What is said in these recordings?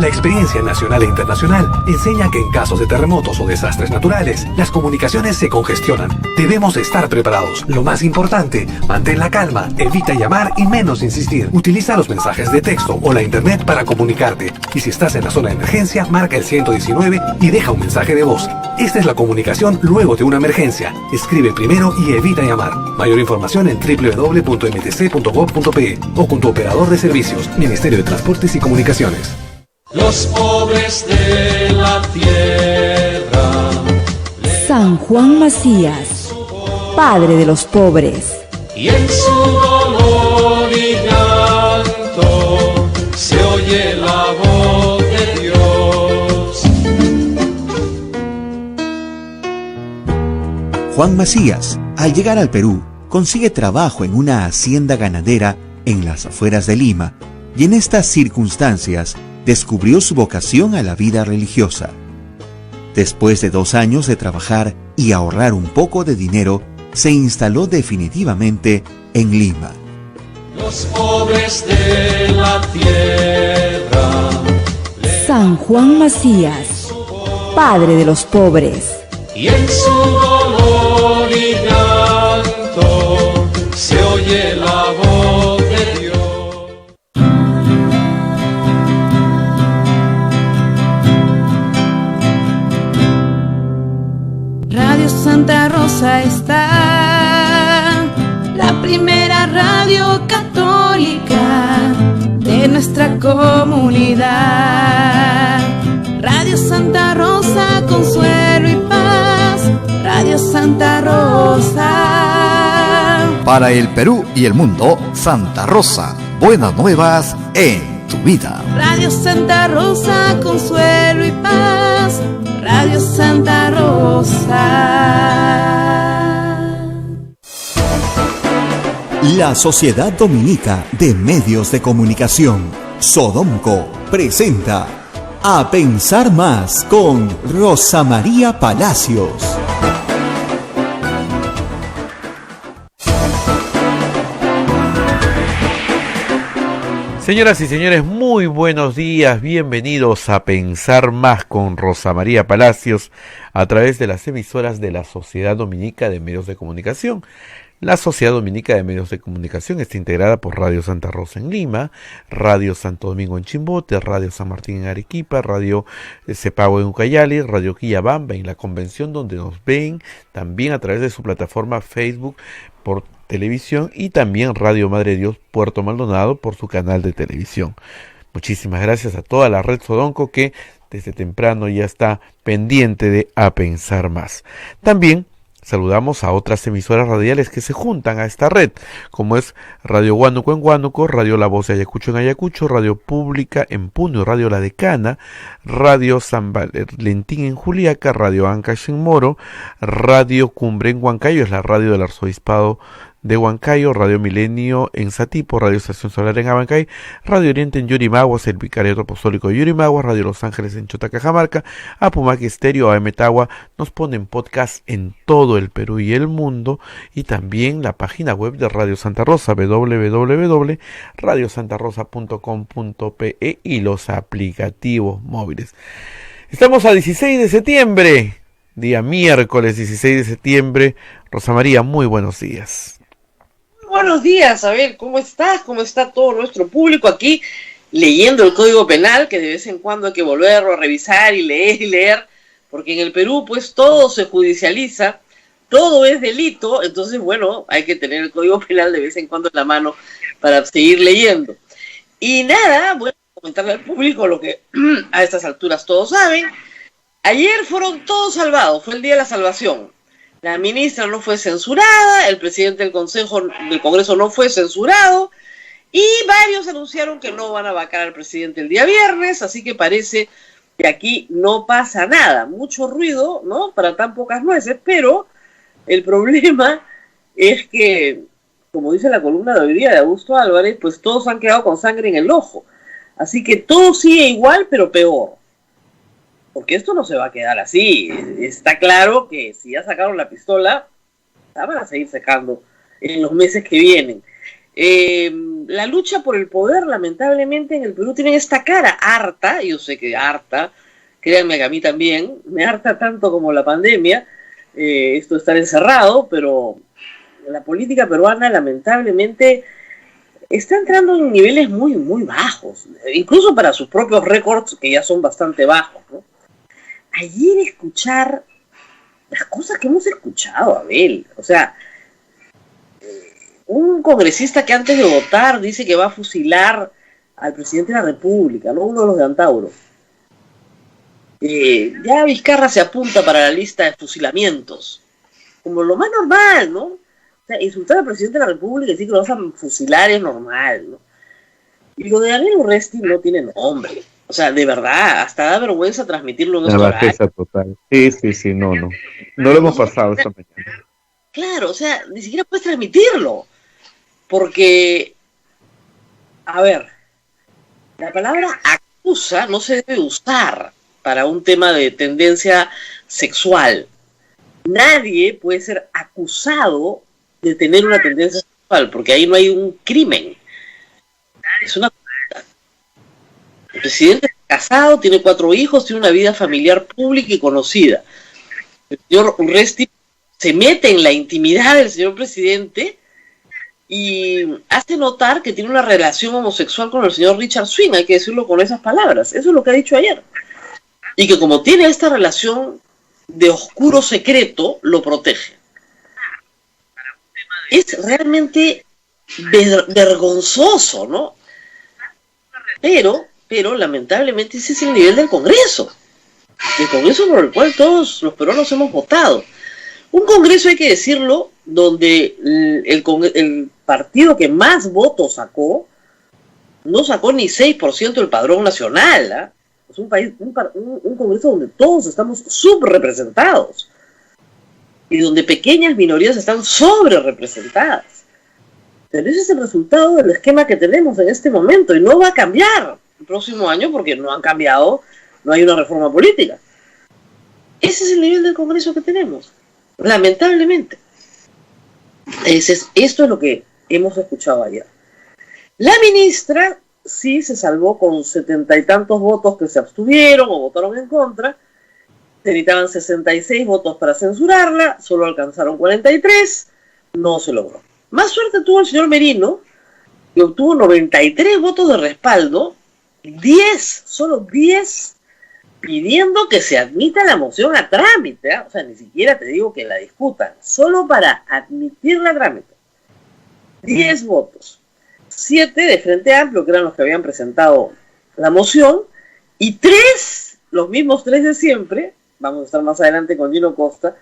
La experiencia nacional e internacional enseña que en casos de terremotos o desastres naturales, las comunicaciones se congestionan. Debemos estar preparados. Lo más importante, mantén la calma, evita llamar y menos insistir. Utiliza los mensajes de texto o la internet para comunicarte. Y si estás en la zona de emergencia, marca el 119 y deja un mensaje de voz. Esta es la comunicación luego de una emergencia. Escribe primero y evita llamar. Mayor información en www.mtc.gov.pe o con tu operador de servicios, Ministerio de Transportes y Comunicaciones. Los pobres de la tierra. San Juan Macías, padre de los pobres. Y en su dolor y llanto se oye la voz de Dios. Juan Macías, al llegar al Perú, consigue trabajo en una hacienda ganadera en las afueras de Lima, y en estas circunstancias descubrió su vocación a la vida religiosa. Después de 2 años de trabajar y ahorrar un poco de dinero, se instaló definitivamente en Lima. Los pobres de la tierra. San Juan Macías, padre de los pobres. Y en su dolor y llanto se oye la voz de Dios. Radio Santa Rosa está, la primera radio católica de nuestra comunidad. Radio Santa Rosa, consuelo y paz. Radio Santa Rosa. Para el Perú y el mundo, Santa Rosa, buenas nuevas en tu vida. Radio Santa Rosa, consuelo y paz. Radio Santa Rosa. La Sociedad Dominica de Medios de Comunicación, Sodomco, presenta A Pensar Más con Rosa María Palacios. Señoras y señores, muy buenos días, bienvenidos a Pensar Más con Rosa María Palacios a través de las emisoras de la Sociedad Dominica de Medios de Comunicación. La Sociedad Dominica de Medios de Comunicación está integrada por Radio Santa Rosa en Lima, Radio Santo Domingo en Chimbote, Radio San Martín en Arequipa, Radio Cepago en Ucayali, Radio Quillabamba en la Convención, donde nos ven también a través de su plataforma Facebook por televisión, y también Radio Madre Dios Puerto Maldonado por su canal de televisión. Muchísimas gracias a toda la red Sodonco que desde temprano ya está pendiente de A Pensar Más. También saludamos a otras emisoras radiales que se juntan a esta red, como es Radio Huánuco en Huánuco, Radio La Voz de Ayacucho en Ayacucho, Radio Pública en Puno, Radio La Decana, Radio San Valentín en Juliaca, Radio Ancash en Moro, Radio Cumbre en Huancayo, es la radio del Arzobispado de Huancayo, Radio Milenio en Satipo, Radio Estación Solar en Abancay, Radio Oriente en Yurimaguas, el Vicariato Apostólico de Yurimaguas, Radio Los Ángeles en Chota, Cajamarca, Apumaque Estéreo, AM Tagua, nos ponen podcast en todo el Perú y el mundo, y también la página web de Radio Santa Rosa, www.radiosantarosa.com.pe, y los aplicativos móviles. Estamos a 16 de septiembre, día miércoles 16 de septiembre. Rosa María, muy buenos días. Buenos días, a ver, ¿cómo estás? ¿Cómo está todo nuestro público aquí leyendo el Código Penal, que de vez en cuando hay que volverlo a revisar y leer, porque en el Perú pues todo se judicializa, todo es delito, entonces bueno, hay que tener el Código Penal de vez en cuando en la mano para seguir leyendo. Y nada, voy a comentarle al público lo que a estas alturas todos saben. Ayer fueron todos salvados, fue el día de la salvación. La ministra no fue censurada, el presidente del Congreso no fue censurado, y varios anunciaron que no van a vacar al presidente el día viernes, así que parece que aquí no pasa nada. Mucho ruido, ¿no?, para tan pocas nueces, pero el problema es que, como dice la columna de hoy día de Augusto Álvarez, pues todos han quedado con sangre en el ojo. Así que todo sigue igual, pero peor. Porque esto no se va a quedar así. Está claro que si ya sacaron la pistola, la van a seguir sacando en los meses que vienen. la lucha por el poder, lamentablemente, en el Perú tienen esta cara harta, yo sé que harta, créanme que a mí también, me harta tanto como la pandemia, esto de estar encerrado, pero la política peruana, lamentablemente, está entrando en niveles muy, muy bajos, incluso para sus propios récords, que ya son bastante bajos, ¿no? Ayer escuchar las cosas que hemos escuchado, Abel, o sea, un congresista que antes de votar dice que va a fusilar al presidente de la República, ¿no? Uno de los de Antauro. Ya Vizcarra se apunta para la lista de fusilamientos, como lo más normal, ¿no? O sea, insultar al presidente de la República y decir que lo vas a fusilar es normal, ¿no? Y lo de Daniel Urresti no tiene nombre. O sea, de verdad, hasta da vergüenza transmitirlo en La estos bajeza total. Sí, no. No lo hemos pasado esta mañana. Claro, o sea, ni siquiera puedes transmitirlo. Porque, a ver, la palabra acusa no se debe usar para un tema de tendencia sexual. Nadie puede ser acusado de tener una tendencia sexual, porque ahí no hay un crimen. Es una cosa. El presidente es casado, tiene 4 hijos, tiene una vida familiar pública y conocida. El señor Urresti se mete en la intimidad del señor presidente y hace notar que tiene una relación homosexual con el señor Richard Swing, hay que decirlo con esas palabras. Eso es lo que ha dicho ayer. Y que como tiene esta relación de oscuro secreto, lo protege. Es realmente vergonzoso, ¿no? Pero, lamentablemente, ese es el nivel del Congreso. El Congreso por el cual todos los peruanos hemos votado. Un Congreso, hay que decirlo, donde el partido que más votos sacó, no sacó ni 6% del padrón nacional, ¿eh? Es un Congreso donde todos estamos subrepresentados y donde pequeñas minorías están sobrerepresentadas. Pero ese es el resultado del esquema que tenemos en este momento y no va a cambiar el próximo año porque no han cambiado, no hay una reforma política. Ese es el nivel del Congreso que tenemos, lamentablemente. Esto es lo que hemos escuchado ayer. La ministra sí se salvó con 70 y tantos votos que se abstuvieron o votaron en contra. Se necesitaban 66 votos para censurarla, solo alcanzaron 43, no se logró. Más suerte tuvo el señor Merino, que obtuvo 93 votos de respaldo, 10, solo 10, pidiendo que se admita la moción a trámite, ¿eh? O sea, ni siquiera te digo que la discutan, solo para admitirla a trámite. 10 votos. 7 de Frente Amplio, que eran los que habían presentado la moción, y 3, los mismos 3 de siempre, vamos a estar más adelante con Gino Costa,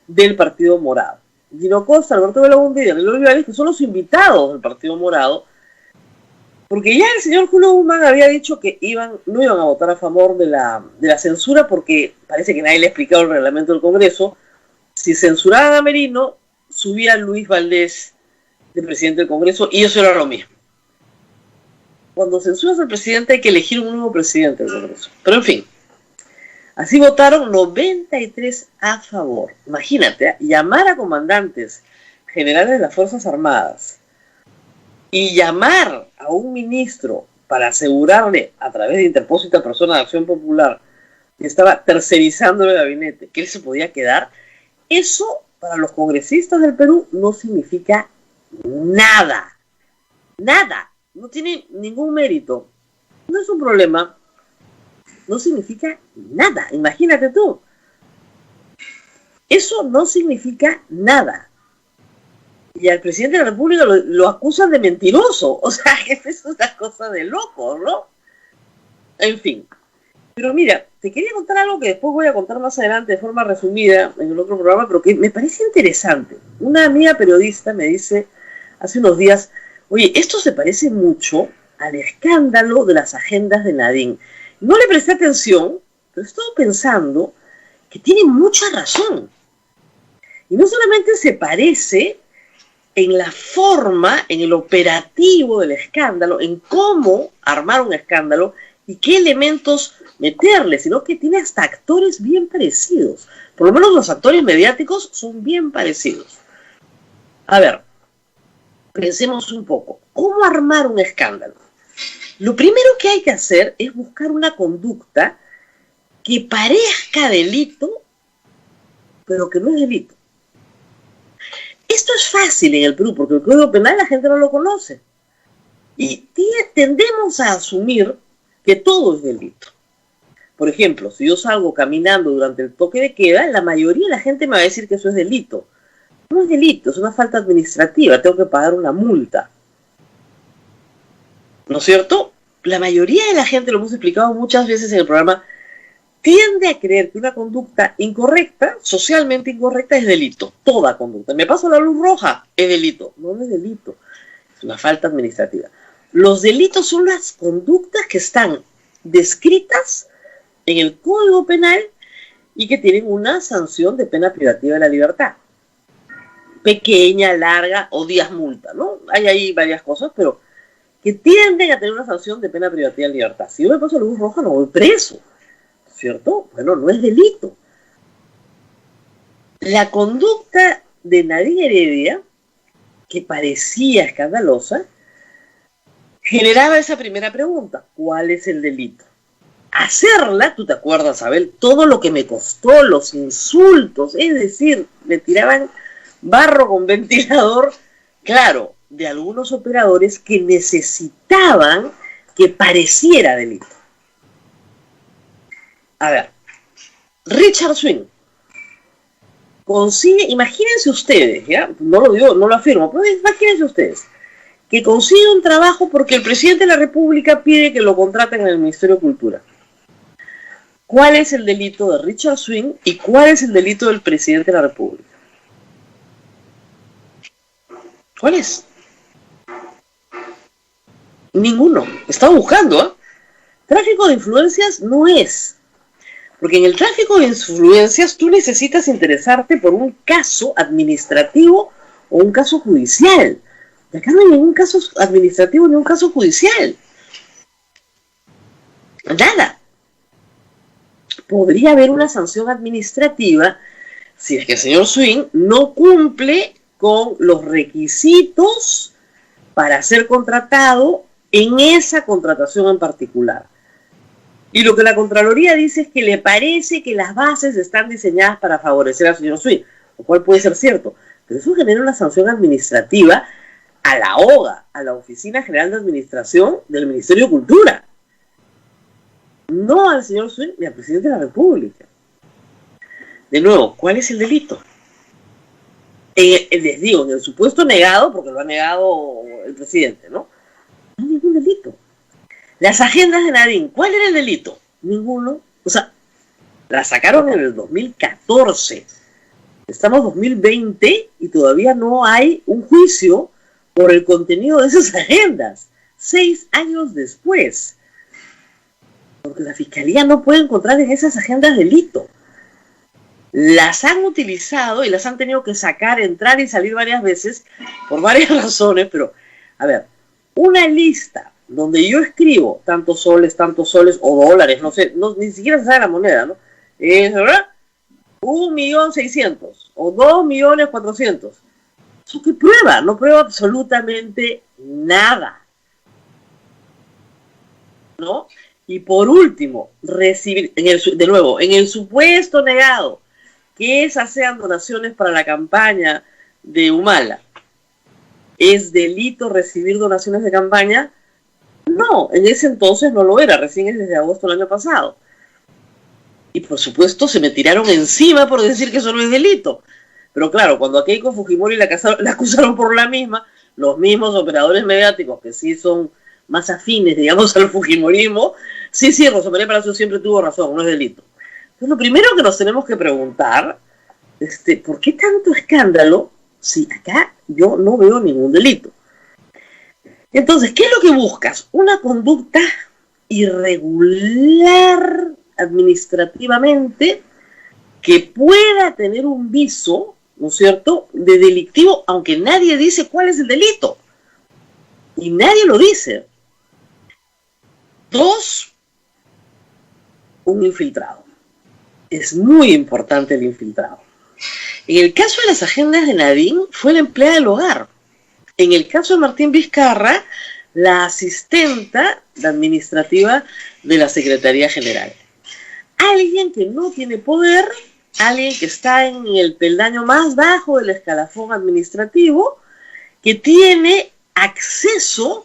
del Partido Morado. Gino Costa, Alberto Belaúnde y Danilo Olivares, que son los invitados del Partido Morado, porque ya el señor Julio Guzmán había dicho que no iban a votar a favor de la censura, porque parece que nadie le ha explicado el reglamento del Congreso. Si censuraban a Merino, subía Luis Valdés de presidente del Congreso, y eso era lo mismo. Cuando censuras al presidente hay que elegir un nuevo presidente del Congreso. Pero en fin, así votaron 93 a favor. Imagínate, llamar a comandantes generales de las Fuerzas Armadas y llamar a un ministro para asegurarle a través de interpósita persona de Acción Popular que estaba tercerizando el gabinete, que él se podía quedar, eso para los congresistas del Perú no significa nada. Nada. No tiene ningún mérito. No es un problema. No significa nada. Imagínate tú. Eso no significa nada. Y al presidente de la República lo acusan de mentiroso. O sea, es una cosa de loco, ¿no? En fin. Pero mira, te quería contar algo que después voy a contar más adelante de forma resumida en el otro programa, pero que me parece interesante. Una amiga periodista me dice hace unos días, oye, esto se parece mucho al escándalo de las agendas de Nadine. No le presté atención, pero estoy pensando que tiene mucha razón. Y no solamente se parece en la forma, en el operativo del escándalo, en cómo armar un escándalo y qué elementos meterle, sino que tiene hasta actores bien parecidos. Por lo menos los actores mediáticos son bien parecidos. A ver, Pensemos un poco, ¿cómo armar un escándalo? Lo primero que hay que hacer es buscar una conducta que parezca delito, pero que no es delito. Esto es fácil en el Perú, porque el Código Penal la gente no lo conoce. Y tendemos a asumir que todo es delito. Por ejemplo, si yo salgo caminando durante el toque de queda, la mayoría de la gente me va a decir que eso es delito. No es delito, es una falta administrativa, tengo que pagar una multa. ¿No es cierto? La mayoría de la gente, lo hemos explicado muchas veces en el programa, tiende a creer que una conducta incorrecta, socialmente incorrecta, es delito. Toda conducta. Me paso la luz roja, es delito. No, no es delito. Es una falta administrativa. Los delitos son las conductas que están descritas en el Código Penal y que tienen una sanción de pena privativa de la libertad. Pequeña, larga o días multa, ¿no? Hay ahí varias cosas, pero que tienden a tener una sanción de pena privativa de libertad. Si yo me paso la luz roja, no voy preso, ¿cierto? Bueno, no es delito. La conducta de Nadine Heredia, que parecía escandalosa, generaba esa primera pregunta: ¿cuál es el delito? Hacerla, tú te acuerdas, Abel, todo lo que me costó, los insultos, es decir, me tiraban barro con ventilador, claro, de algunos operadores que necesitaban que pareciera delito. A ver, Richard Swing consigue, imagínense ustedes, ¿ya? No lo digo, no lo afirmo, pero imagínense ustedes, que consigue un trabajo porque el presidente de la República pide que lo contraten en el Ministerio de Cultura. ¿Cuál es el delito de Richard Swing y cuál es el delito del presidente de la República? ¿Cuál es? Ninguno. Estaba buscando, ¿eh? Tráfico de influencias no es. Porque en el tráfico de influencias tú necesitas interesarte por un caso administrativo o un caso judicial. Y acá no hay ningún caso administrativo ni un caso judicial. Nada. Podría haber una sanción administrativa si es que el señor Swing no cumple con los requisitos para ser contratado en esa contratación en particular. Y lo que la Contraloría dice es que le parece que las bases están diseñadas para favorecer al señor Swing, lo cual puede ser cierto, pero eso genera una sanción administrativa a la OGA, a la Oficina General de Administración del Ministerio de Cultura, no al señor Swing ni al presidente de la República. De nuevo, ¿cuál es el delito? Les digo, en el supuesto negado, porque lo ha negado el presidente, ¿no? No hay ningún delito. Las agendas de Nadine, ¿cuál era el delito? Ninguno. O sea, las sacaron en el 2014. Estamos en 2020 y todavía no hay un juicio por el contenido de esas agendas. 6 años después. Porque la Fiscalía no puede encontrar en esas agendas delito. Las han utilizado y las han tenido que sacar, entrar y salir varias veces por varias razones, pero, a ver, una lista donde yo escribo tantos soles o dólares, no sé, ni siquiera se sabe la moneda, ¿no? ¿Verdad? 1.600.000 o 2.400.000. ¿Eso qué prueba? No prueba absolutamente nada, ¿no? Y por último, recibir, de nuevo, en el supuesto negado, que esas sean donaciones para la campaña de Humala, ¿es delito recibir donaciones de campaña? No, en ese entonces no lo era, recién es desde agosto del año pasado. Y por supuesto se me tiraron encima por decir que eso no es delito. Pero claro, cuando a Keiko Fujimori la acusaron por la misma, los mismos operadores mediáticos que sí son más afines, digamos, al fujimorismo, sí, Rosa María Palacios siempre tuvo razón, no es delito. Entonces lo primero que nos tenemos que preguntar, ¿por qué tanto escándalo si acá yo no veo ningún delito? Entonces, ¿qué es lo que buscas? Una conducta irregular administrativamente que pueda tener un viso, ¿no es cierto?, de delictivo, aunque nadie dice cuál es el delito. Y nadie lo dice. 2, un infiltrado. Es muy importante el infiltrado. En el caso de las agendas de Nadine, fue la empleada del hogar. En el caso de Martín Vizcarra, la asistenta administrativa de la Secretaría General. Alguien que no tiene poder, alguien que está en el peldaño más bajo del escalafón administrativo, que tiene acceso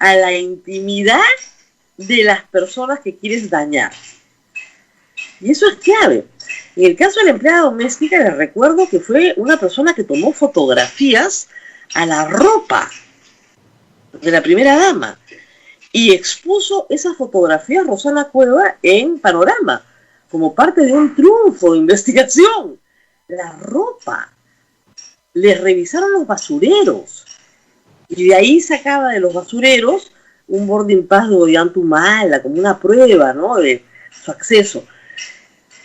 a la intimidad de las personas que quieres dañar. Y eso es clave. En el caso de la empleada doméstica, les recuerdo que fue una persona que tomó fotografías a la ropa de la primera dama y expuso esas fotografías Rosana Cueva en Panorama como parte de un triunfo de investigación. La ropa. Les revisaron los basureros y de ahí sacaba de los basureros un boarding pass de Ollantaytamala como una prueba, ¿no?, de su acceso.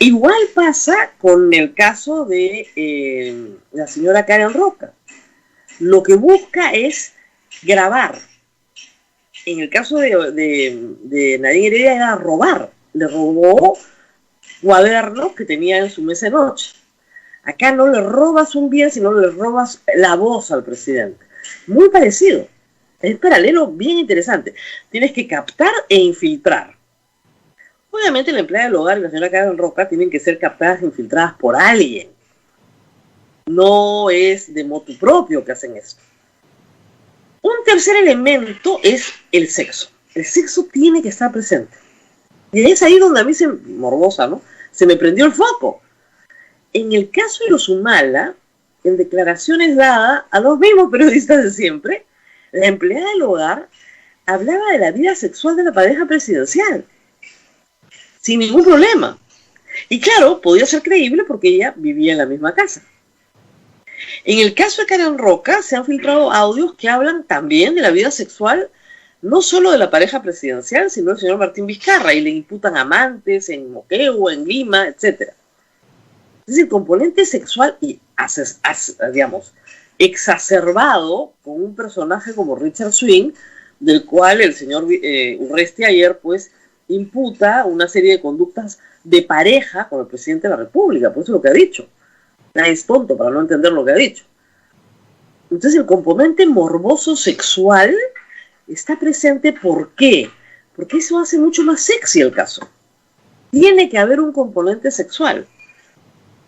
Igual pasa con el caso de la señora Karen Roca. Lo que busca es grabar. En el caso de Nadine Heredia era robar. Le robó cuadernos que tenía en su mesa de noche. Acá no le robas un bien, sino le robas la voz al presidente. Muy parecido. Es paralelo bien interesante. Tienes que captar e infiltrar. Obviamente la empleada del hogar y la señora Karen Roca tienen que ser captadas e infiltradas por alguien. No es de motu propio que hacen esto. Un tercer elemento es el sexo. El sexo tiene que estar presente. Y es ahí donde a mí morbosa, ¿no?, se me prendió el foco. En el caso de los Humala, en declaraciones dadas a los mismos periodistas de siempre, la empleada del hogar hablaba de la vida sexual de la pareja presidencial, sin ningún problema. Y claro, podía ser creíble porque ella vivía en la misma casa. En el caso de Karen Roca, se han filtrado audios que hablan también de la vida sexual, no solo de la pareja presidencial, sino del señor Martín Vizcarra, y le imputan amantes en Moquegua, en Lima, etc. Es el componente sexual y, digamos, exacerbado con un personaje como Richard Swing, del cual el señor Urresti ayer, pues, imputa una serie de conductas de pareja con el presidente de la República. Por eso es lo que ha dicho. Nadie es tonto para no entender lo que ha dicho. Entonces el componente morboso sexual está presente. ¿Por qué? Porque eso hace mucho más sexy el caso. Tiene que haber un componente sexual.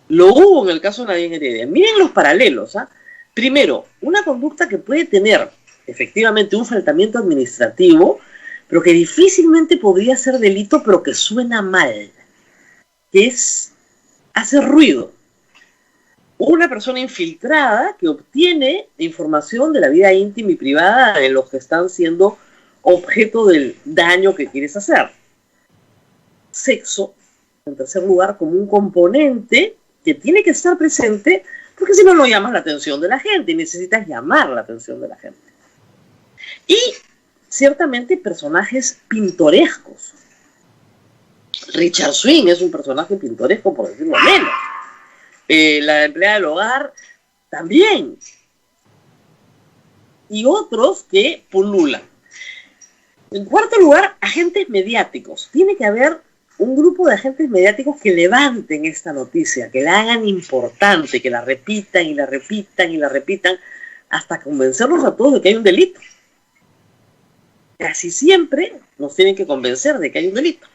Lo hubo en el caso de Nadine Heredia. Miren los paralelos, ¿ah? Primero, una conducta que puede tener efectivamente un faltamiento administrativo, pero que difícilmente podría ser delito, pero que suena mal, que es hacer ruido. Una persona infiltrada que obtiene información de la vida íntima y privada de los que están siendo objeto del daño que quieres hacer. Sexo, en tercer lugar, como un componente que tiene que estar presente, porque si no, no llamas la atención de la gente y necesitas llamar la atención de la gente. Y ciertamente personajes pintorescos. Richard Swing es un personaje pintoresco, por decirlo menos. La empleada del hogar también. Y otros que pululan. En cuarto lugar, agentes mediáticos. Tiene que haber un grupo de agentes mediáticos que levanten esta noticia, que la hagan importante, que la repitan y la repitan y la repitan hasta convencernos a todos de que hay un delito. Casi siempre nos tienen que convencer de que hay un delito.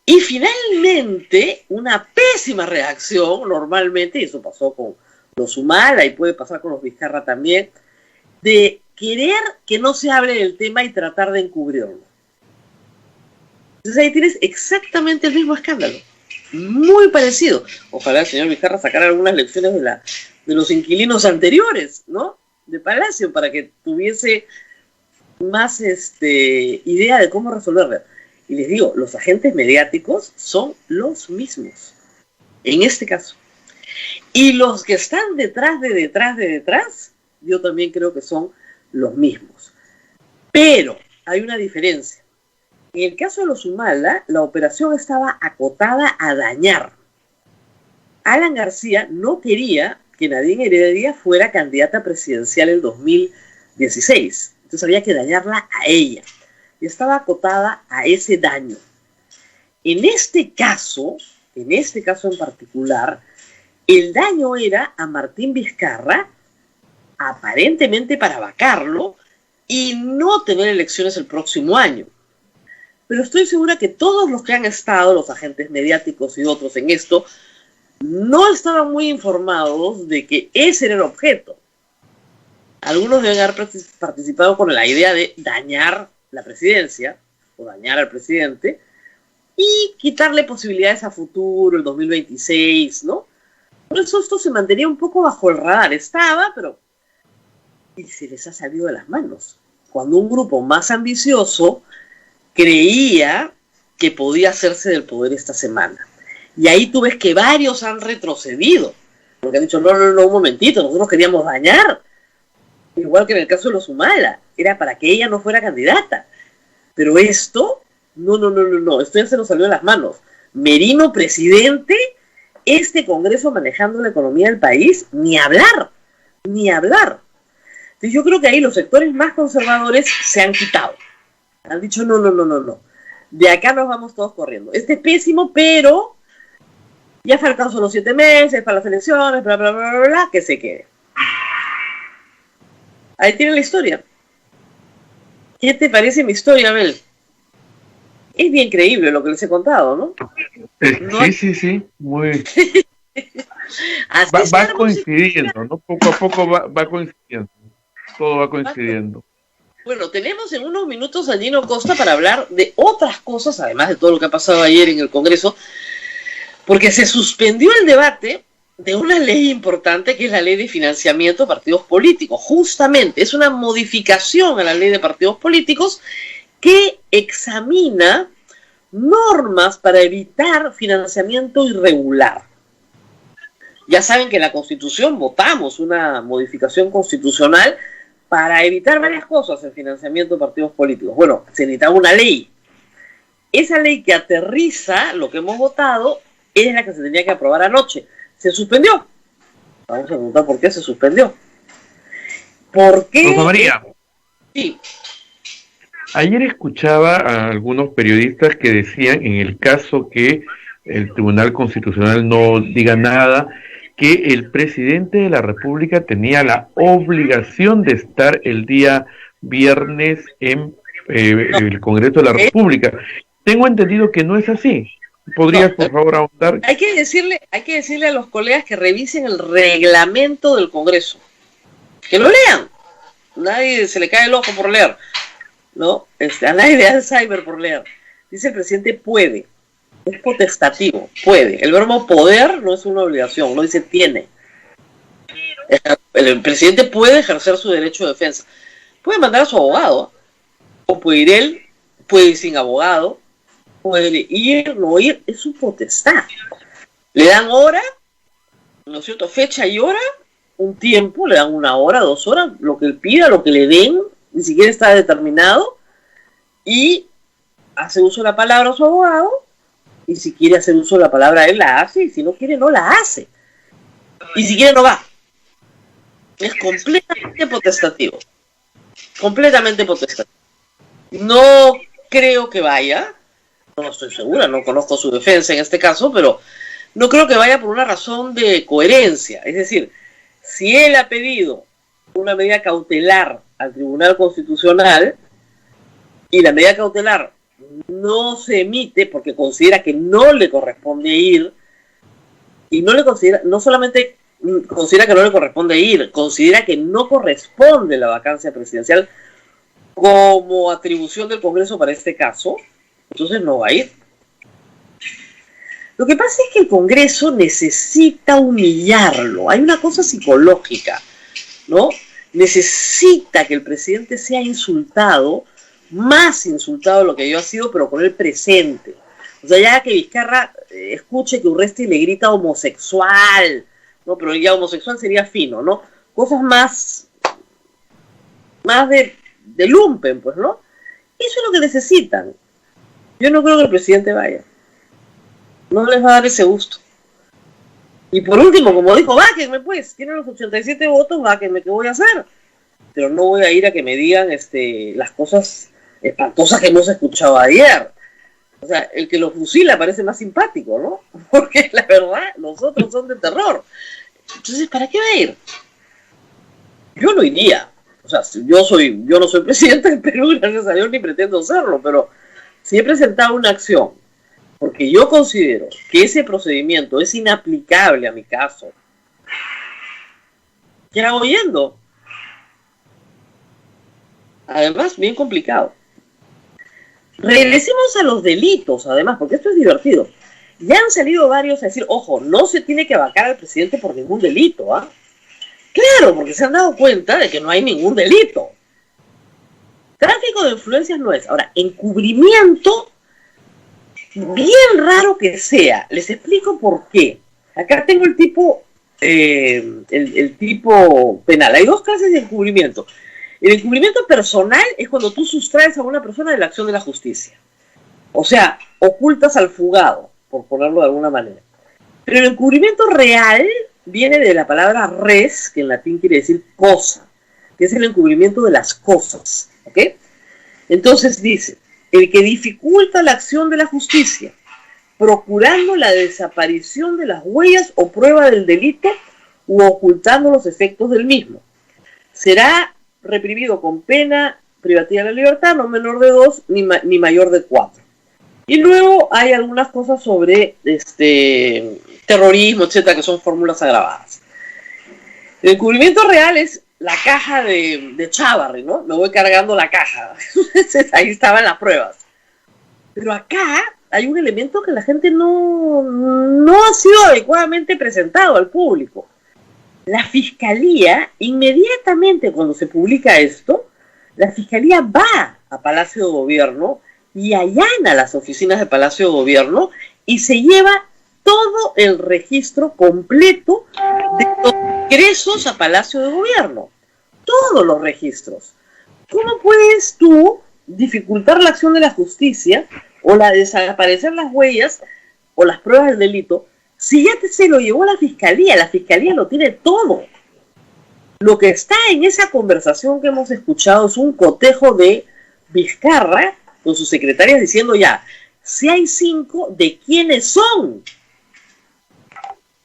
Y finalmente, una pésima reacción, normalmente, y eso pasó con los Humala y puede pasar con los Vizcarra también, de querer que no se hable del tema y tratar de encubrirlo. Entonces ahí tienes exactamente el mismo escándalo, muy parecido. Ojalá el señor Vizcarra sacara algunas lecciones de los inquilinos anteriores, ¿no?, de Palacio, para que tuviese más idea de cómo resolverlo. Y les digo, los agentes mediáticos son los mismos, en este caso. Y los que están detrás, yo también creo que son los mismos. Pero hay una diferencia. En el caso de los Humala, la operación estaba acotada a dañar. Alan García no quería que Nadine Heredia fuera candidata presidencial en 2016. Entonces había que dañarla a ella. Y estaba acotada a ese daño. En este caso en particular, el daño era a Martín Vizcarra aparentemente para vacarlo y no tener elecciones el próximo año. Pero estoy segura que todos los que han estado, los agentes mediáticos y otros en esto, no estaban muy informados de que ese era el objeto. Algunos deben haber participado con la idea de dañar la presidencia o dañar al presidente y quitarle posibilidades a futuro, el 2026, ¿no? Por eso esto se mantenía un poco bajo el radar. Estaba, pero y se les ha salido de las manos. Cuando un grupo más ambicioso creía que podía hacerse del poder esta semana. Y ahí tú ves que varios han retrocedido. Porque han dicho, no, un momentito, nosotros queríamos dañar. Igual que en el caso de los Humala. Era para que ella no fuera candidata. Pero esto, no. Esto ya se nos salió de las manos. Merino presidente, este Congreso manejando la economía del país, ni hablar. Entonces yo creo que ahí los sectores más conservadores se han quitado. Han dicho, no. De acá nos vamos todos corriendo. Este es pésimo, pero ya faltan solo 7 meses para las elecciones, bla, que se quede. Ahí tiene la historia. ¿Qué te parece mi historia, Abel? Es bien creíble lo que les he contado, ¿no? Sí, muy... va coincidiendo, ¿no? Poco a poco va coincidiendo. Todo va coincidiendo. Bueno, tenemos en unos minutos a Gino Costa para hablar de otras cosas, además de todo lo que ha pasado ayer en el Congreso, porque se suspendió el debate de una ley importante que es la ley de financiamiento de partidos políticos. Justamente, es una modificación a la ley de partidos políticos que examina normas para evitar financiamiento irregular. Ya saben que en la Constitución votamos una modificación constitucional para evitar varias cosas en financiamiento de partidos políticos. Bueno, se necesitaba una ley. Esa ley que aterriza lo que hemos votado es la que se tenía que aprobar anoche. Se suspendió. Vamos a preguntar por qué se suspendió. ¿Por qué? Rosa María. Sí. Ayer escuchaba a algunos periodistas que decían, en el caso que el Tribunal Constitucional no diga nada, que el presidente de la República tenía la obligación de estar el día viernes en el Congreso de la República. Tengo entendido que no es así. ¿Podrías, por favor, ahondar? Hay que decirle a los colegas que revisen el reglamento del Congreso. Que lo lean. Nadie se le cae el ojo por leer. ¿No? A nadie le da Alzheimer por leer. Dice el presidente puede. Es potestativo, puede. El verbo poder no es una obligación, no dice tiene. El presidente puede ejercer su derecho de defensa. Puede mandar a su abogado, o puede ir él, puede ir sin abogado, puede ir, no ir, es su potestad. Le dan hora, ¿no es cierto? Fecha y hora, un tiempo, le dan 1 hora, 2 horas, lo que él pida, lo que le den, ni siquiera está determinado, y hace uso de la palabra a su abogado. Y si quiere hacer uso de la palabra, él la hace, y si no quiere, no la hace. Y si quiere, no va. Es completamente potestativo. Completamente potestativo. No creo que vaya, no estoy segura, no conozco su defensa en este caso, pero no creo que vaya por una razón de coherencia. Es decir, si él ha pedido una medida cautelar al Tribunal Constitucional, y la medida cautelar no se emite porque considera que no le corresponde ir, y no solamente considera que no le corresponde ir, considera que no corresponde la vacancia presidencial como atribución del Congreso para este caso, entonces no va a ir. Lo que pasa es que el Congreso necesita humillarlo, hay una cosa psicológica, ¿no? Necesita que el presidente sea insultado, más insultado de lo que yo ha sido, pero con el presente. O sea, ya que Vizcarra escuche que Urresti le grita homosexual, ¿no? Pero ya homosexual sería fino, ¿no? Cosas más de lumpen, pues, ¿no? Eso es lo que necesitan. Yo no creo que el presidente vaya. No les va a dar ese gusto. Y por último, como dijo, báquenme pues, tienen los 87 votos, báquenme, ¿qué voy a hacer? Pero no voy a ir a que me digan las cosas espantosas que hemos escuchado ayer. O sea, el que lo fusila parece más simpático, ¿no? Porque la verdad, los otros son de terror. Entonces, ¿para qué va a ir? yo no iría. O sea, yo no soy presidente del Perú, gracias a Dios, ni pretendo serlo, pero si he presentado una acción porque yo considero que ese procedimiento es inaplicable a mi caso, ¿qué hago yendo? Además, bien complicado. Regresemos a los delitos, además, porque esto es divertido. Ya han salido varios a decir, ojo, no se tiene que vacar al presidente por ningún delito, ¿ah? Claro, porque se han dado cuenta de que no hay ningún delito. Tráfico de influencias no es. Ahora, encubrimiento, bien raro que sea. Les explico por qué. Acá tengo el tipo penal. Hay dos clases de encubrimiento. El encubrimiento personal es cuando tú sustraes a una persona de la acción de la justicia. O sea, ocultas al fugado, por ponerlo de alguna manera. Pero el encubrimiento real viene de la palabra res, que en latín quiere decir cosa, que es el encubrimiento de las cosas. ¿Ok? Entonces dice, el que dificulta la acción de la justicia, procurando la desaparición de las huellas o prueba del delito u ocultando los efectos del mismo, será reprimido con pena privativa de la libertad, no menor de 2 ni mayor de 4. Y luego hay algunas cosas sobre terrorismo, etcétera, que son fórmulas agravadas. El encubrimiento real es la caja de Chávarri, ¿no? Me voy cargando la caja. Ahí estaban las pruebas. Pero acá hay un elemento que la gente no ha sido adecuadamente presentado al público. La Fiscalía, inmediatamente cuando se publica esto, la Fiscalía va a Palacio de Gobierno y allana las oficinas de Palacio de Gobierno y se lleva todo el registro completo de los ingresos a Palacio de Gobierno. Todos los registros. ¿Cómo puedes tú dificultar la acción de la justicia o desaparecer las huellas o las pruebas del delito si ya se lo llevó la Fiscalía lo tiene todo? Lo que está en esa conversación que hemos escuchado es un cotejo de Vizcarra con sus secretarias diciendo ya, si hay 5, ¿de quiénes son?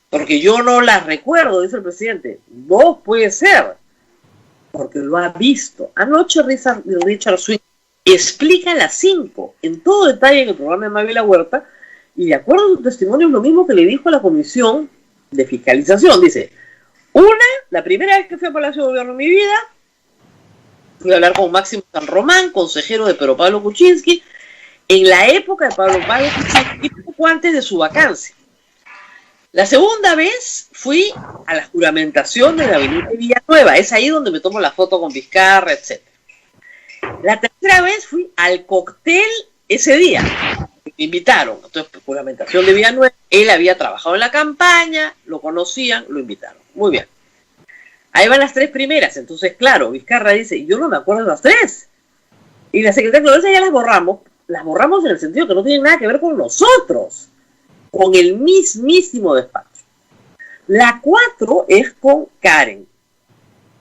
Porque yo no las recuerdo, dice el presidente. 2 puede ser, porque lo ha visto. Anoche Richard Swing explica las 5 en todo detalle en el programa de Mávila Huerta, y de acuerdo a su testimonio es lo mismo que le dijo a la comisión de fiscalización. Dice, la primera vez que fui a Palacio de Gobierno en mi vida, fui a hablar con Máximo San Román, consejero de Pedro Pablo Kuczynski, en la época de Pablo Kuczynski, poco antes de su vacancia. La segunda vez fui a la juramentación de Gabinete Villanueva, es ahí donde me tomo la foto con Vizcarra, etc. La tercera vez fui al cóctel ese día, me invitaron, entonces juramentación de Villanueva, él había trabajado en la campaña, lo conocían, lo invitaron, muy bien. Ahí van las 3 primeras, entonces claro, Vizcarra dice, yo no me acuerdo de las 3. Y la secretaria de ya las borramos en el sentido que no tienen nada que ver con nosotros, con el mismísimo despacho. La 4 es con Karen.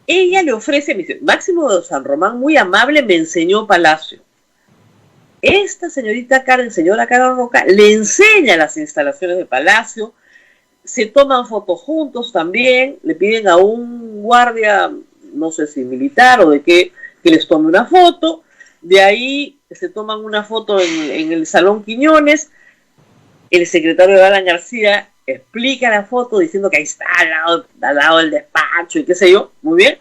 Ella le ofrece, me dice, Máximo de San Román, muy amable, me enseñó Palacio. Esta señora Karen Roca, le enseña las instalaciones de Palacio, se toman fotos juntos también, le piden a un guardia, no sé si militar o de qué, que les tome una foto, de ahí se toman una foto en el Salón Quiñones, el secretario de Alan García explica la foto diciendo que ahí está al lado del despacho y qué sé yo, muy bien.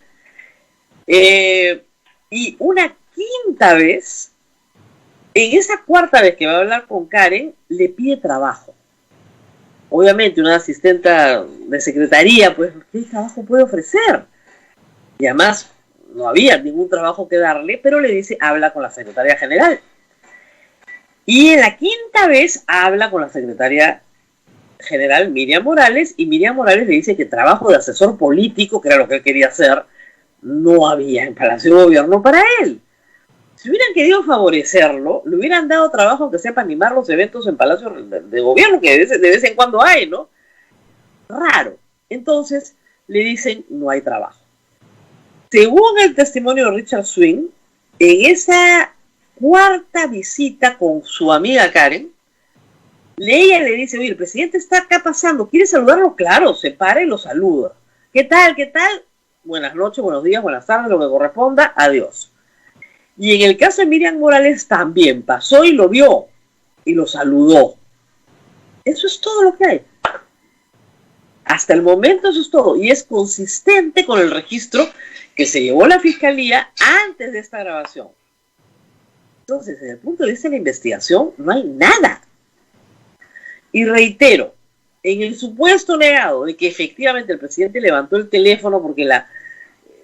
Y una quinta vez, en esa cuarta vez que va a hablar con Karen, le pide trabajo. Obviamente una asistenta de secretaría, pues, ¿qué trabajo puede ofrecer? Y además no había ningún trabajo que darle, pero le dice, habla con la secretaria general. Y en la quinta vez habla con la secretaria general Miriam Morales, y Miriam Morales le dice que trabajo de asesor político, que era lo que él quería hacer, no había en Palacio de Gobierno para él. Si hubieran querido favorecerlo, le hubieran dado trabajo que sea para animar los eventos en Palacio de Gobierno, que de vez en cuando hay, ¿no? Raro. Entonces le dicen, no hay trabajo. Según el testimonio de Richard Swing, en esa cuarta visita con su amiga Karen, ella le dice, oye, el presidente está acá pasando, ¿quiere saludarlo? Claro, se para y lo saluda. ¿Qué tal? ¿Qué tal? buenas noches, buenos días, buenas tardes, lo que corresponda, adiós. Y en el caso de Miriam Morales también pasó y lo vio y lo saludó. Eso es todo lo que hay. Hasta el momento eso es todo y es consistente con el registro que se llevó la Fiscalía antes de esta grabación. Entonces, desde el punto de vista de la investigación, no hay nada. Y reitero, en el supuesto negado de que efectivamente el presidente levantó el teléfono porque la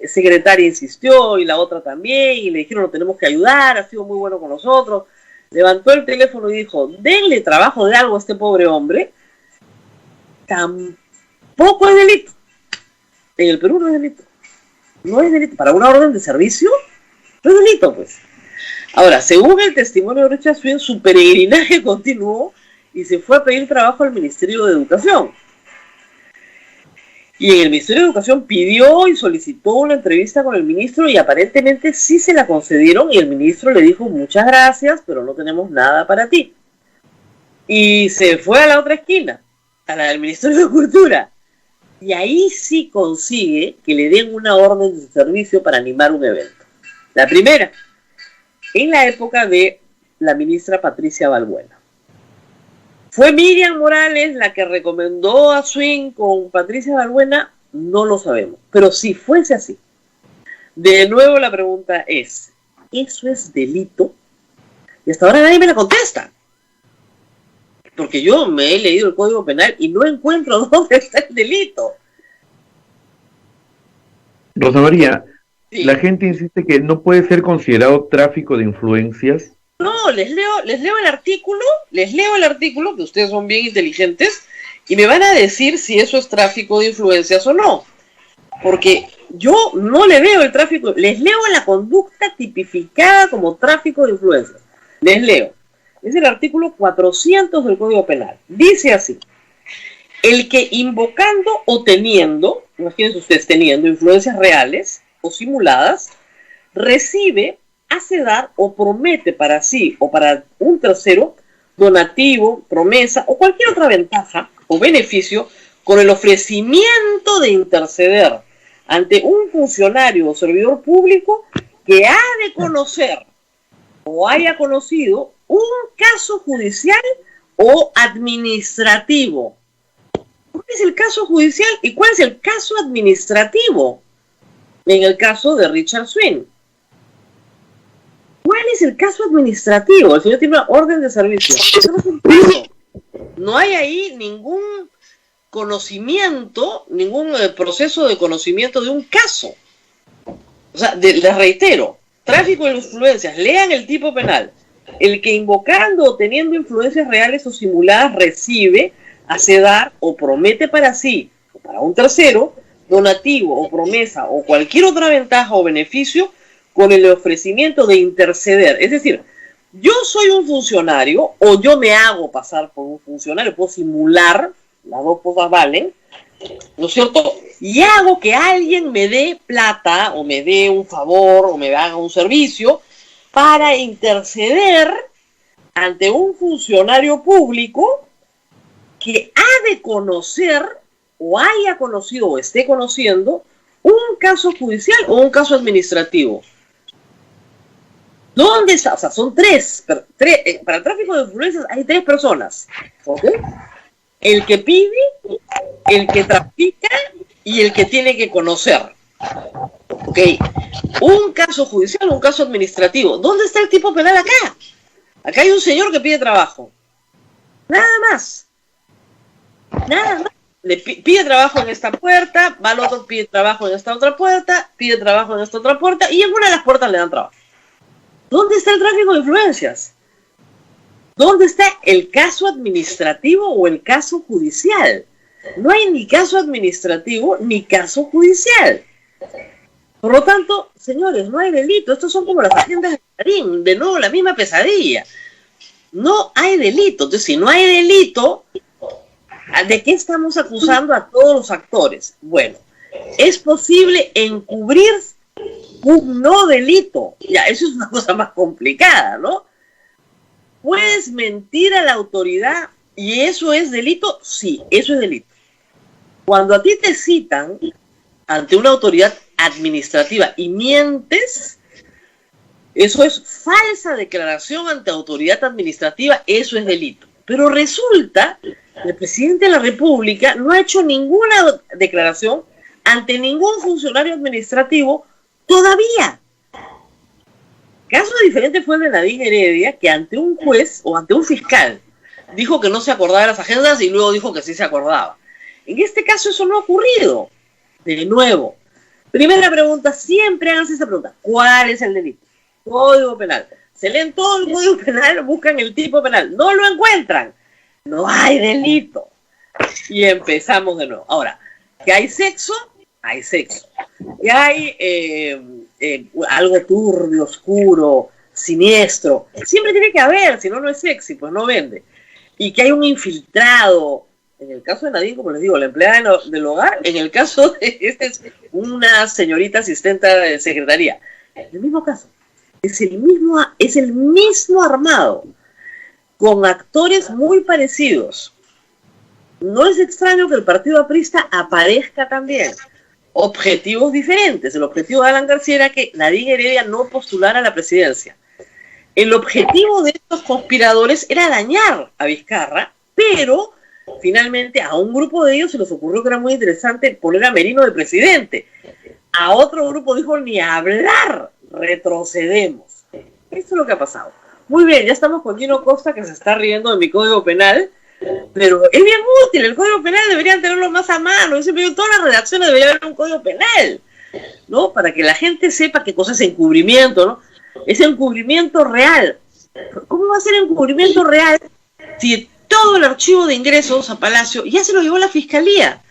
secretaria insistió y la otra también, y le dijeron lo tenemos que ayudar, ha sido muy bueno con nosotros, levantó el teléfono y dijo, denle trabajo de algo a este pobre hombre, tampoco es delito. En el Perú no es delito. No es delito. Para una orden de servicio, no es delito, pues. Ahora, según el testimonio de Richard Swing, su peregrinaje continuó y se fue a pedir trabajo al Ministerio de Educación. Y en el Ministerio de Educación pidió y solicitó una entrevista con el ministro y aparentemente sí se la concedieron y el ministro le dijo muchas gracias, pero no tenemos nada para ti. Y se fue a la otra esquina, a la del Ministerio de Cultura. Y ahí sí consigue que le den una orden de servicio para animar un evento. La primera, en la época de la ministra Patricia Balbuena. ¿Fue Miriam Morales la que recomendó a Swing con Patricia Balbuena? No lo sabemos, pero si fuese así. De nuevo la pregunta es, ¿eso es delito? Y hasta ahora nadie me la contesta. Porque yo me he leído el Código Penal y no encuentro dónde está el delito. Rosa María, Sí. la gente insiste que no puede ser considerado tráfico de influencias. No, les leo el artículo, que ustedes son bien inteligentes, y me van a decir si eso es tráfico de influencias o no. Porque yo no le veo el tráfico, les leo la conducta tipificada como tráfico de influencias. Les leo. Es el artículo 400 del Código Penal. Dice así: el que invocando o teniendo, imagínense ustedes teniendo influencias reales o simuladas, recibe, hace dar o promete para sí o para un tercero donativo, promesa o cualquier otra ventaja o beneficio con el ofrecimiento de interceder ante un funcionario o servidor público que ha de conocer o haya conocido un caso judicial o administrativo. ¿Cuál es el caso judicial y cuál es el caso administrativo? En el caso de Richard Swing. ¿Cuál es el caso administrativo? El señor tiene una orden de servicio. No hay ahí ningún conocimiento, ningún proceso de conocimiento de un caso. O sea, les reitero, tráfico de influencias, lean el tipo penal. El que invocando o teniendo influencias reales o simuladas recibe, hace dar o promete para sí o para un tercero donativo o promesa o cualquier otra ventaja o beneficio con el ofrecimiento de interceder. Es decir, yo soy un funcionario o yo me hago pasar por un funcionario, puedo simular, las dos cosas valen, ¿no es cierto? Y hago que alguien me dé plata o me dé un favor o me haga un servicio para interceder ante un funcionario público que ha de conocer o haya conocido o esté conociendo un caso judicial o un caso administrativo. ¿Dónde está? O sea, son tres. Para el tráfico de influencias hay tres personas. ¿Ok? El que pide, el que trafica y el que tiene que conocer. ¿Ok? Un caso judicial, un caso administrativo. ¿Dónde está el tipo penal acá? Acá hay un señor que pide trabajo. Nada más. Nada más. Le pide trabajo en esta puerta, va al otro, pide trabajo en esta otra puerta, pide trabajo en esta otra puerta, y en una de las puertas le dan trabajo. ¿Dónde está el tráfico de influencias? ¿Dónde está el caso administrativo o el caso judicial? No hay ni caso administrativo ni caso judicial. Por lo tanto, señores, no hay delito. Estos son como las haciendas de Marín, de nuevo la misma pesadilla. No hay delito. Entonces, si no hay delito, ¿de qué estamos acusando a todos los actores? Bueno, es posible encubrir un no delito. Ya, eso es una cosa más complicada, ¿no? ¿Puedes mentir a la autoridad y eso es delito? Sí, eso es delito. Cuando a ti te citan ante una autoridad administrativa y mientes, eso es falsa declaración ante autoridad administrativa, eso es delito. Pero resulta que el presidente de la República no ha hecho ninguna declaración ante ningún funcionario administrativo todavía. Caso diferente fue el de Nadine Heredia, que ante un juez o ante un fiscal dijo que no se acordaba de las agendas y luego dijo que sí se acordaba. En este caso eso no ha ocurrido. De nuevo, primera pregunta, siempre háganse esa pregunta: ¿cuál es el delito? Código penal. Se leen todo el Código Penal, buscan el tipo penal, no lo encuentran, no hay delito. Y empezamos de nuevo. Ahora, ¿que hay sexo? Hay sexo. ¿Que hay algo turbio, oscuro, siniestro? Siempre tiene que haber, si no, no es sexy, pues no vende. Y que hay un infiltrado, en el caso de Nadine, como les digo, la empleada del hogar, en el caso de es una señorita asistente de secretaría. En el mismo caso. Es el mismo armado, con actores muy parecidos. No es extraño que el partido aprista aparezca también. Objetivos diferentes. El objetivo de Alan García era que Nadine Heredia no postulara a la presidencia. El objetivo de estos conspiradores era dañar a Vizcarra, pero finalmente a un grupo de ellos se les ocurrió que era muy interesante poner a Merino de presidente. A otro grupo dijo: ni hablar, retrocedemos. Eso es lo que ha pasado. Muy bien, ya estamos con Gino Costa, que se está riendo de mi Código Penal, pero es bien útil. El Código Penal deberían tenerlo más a mano. Yo siempre digo, en todas las redacciones debería haber un Código Penal, ¿no? Para que la gente sepa qué cosa es encubrimiento, ¿no? Es encubrimiento real. ¿Cómo va a ser encubrimiento real si todo el archivo de ingresos a Palacio ya se lo llevó la Fiscalía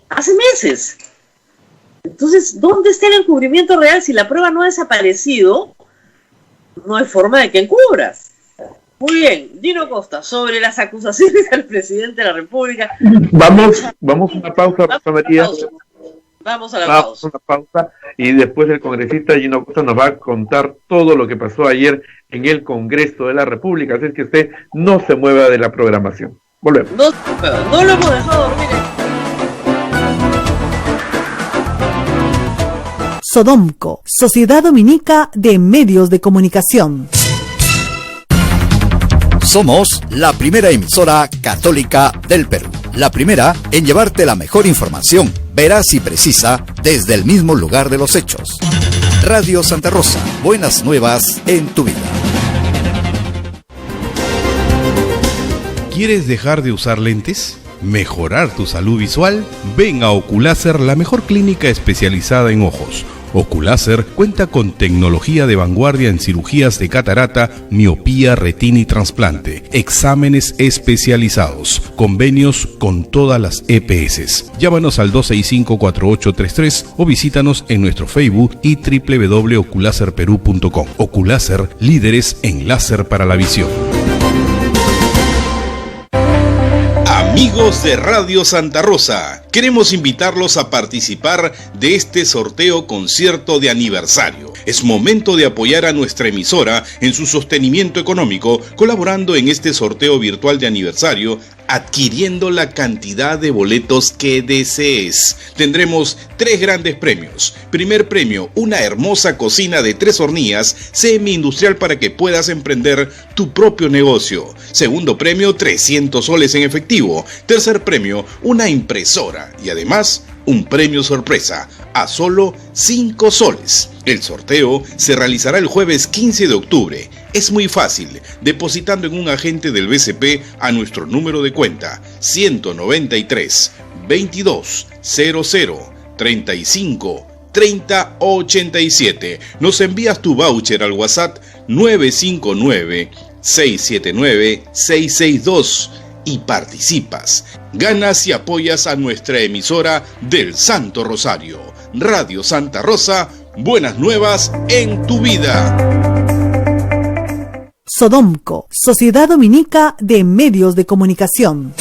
hace meses? Entonces, ¿dónde está el encubrimiento real? Si la prueba no ha desaparecido, no hay forma de que encubras. Muy bien, Gino Costa, sobre las acusaciones al presidente de la República. Vamos a una pausa, Rosa María. Vamos a la pausa. Una pausa y después el congresista Gino Costa nos va a contar todo lo que pasó ayer en el Congreso de la República. Así es que usted no se mueva de la programación. Volvemos. No lo hemos dejado dormir. Sodomco, Sociedad Dominica de Medios de Comunicación. Somos la primera emisora católica del Perú. La primera en llevarte la mejor información, veraz y precisa, desde el mismo lugar de los hechos. Radio Santa Rosa, buenas nuevas en tu vida. ¿Quieres dejar de usar lentes? ¿Mejorar tu salud visual? Ven a Oculáser, la mejor clínica especializada en ojos. Oculáser cuenta con tecnología de vanguardia en cirugías de catarata, miopía, retina y trasplante, exámenes especializados, convenios con todas las EPS. Llámanos al 265-4833 o visítanos en nuestro Facebook y www.oculaserperú.com. Oculáser, líderes en láser para la visión. Amigos de Radio Santa Rosa, queremos invitarlos a participar de este sorteo concierto de aniversario. Es momento de apoyar a nuestra emisora en su sostenimiento económico, colaborando en este sorteo virtual de aniversario, adquiriendo la cantidad de boletos que desees. Tendremos 3 grandes premios. Primer premio, una hermosa cocina de 3 hornillas semi-industrial para que puedas emprender tu propio negocio. Segundo premio, 300 soles en efectivo. Tercer premio, una impresora. Y además, un premio sorpresa a solo 5 soles. El sorteo se realizará el jueves 15 de octubre. Es muy fácil, depositando en un agente del BCP a nuestro número de cuenta 193 22 00 35 30 87. Nos envías tu voucher al WhatsApp 959 679 662 y participas. Ganas y apoyas a nuestra emisora del Santo Rosario. Radio Santa Rosa, buenas nuevas en tu vida. Sodomco, Sociedad Dominica de Medios de Comunicación.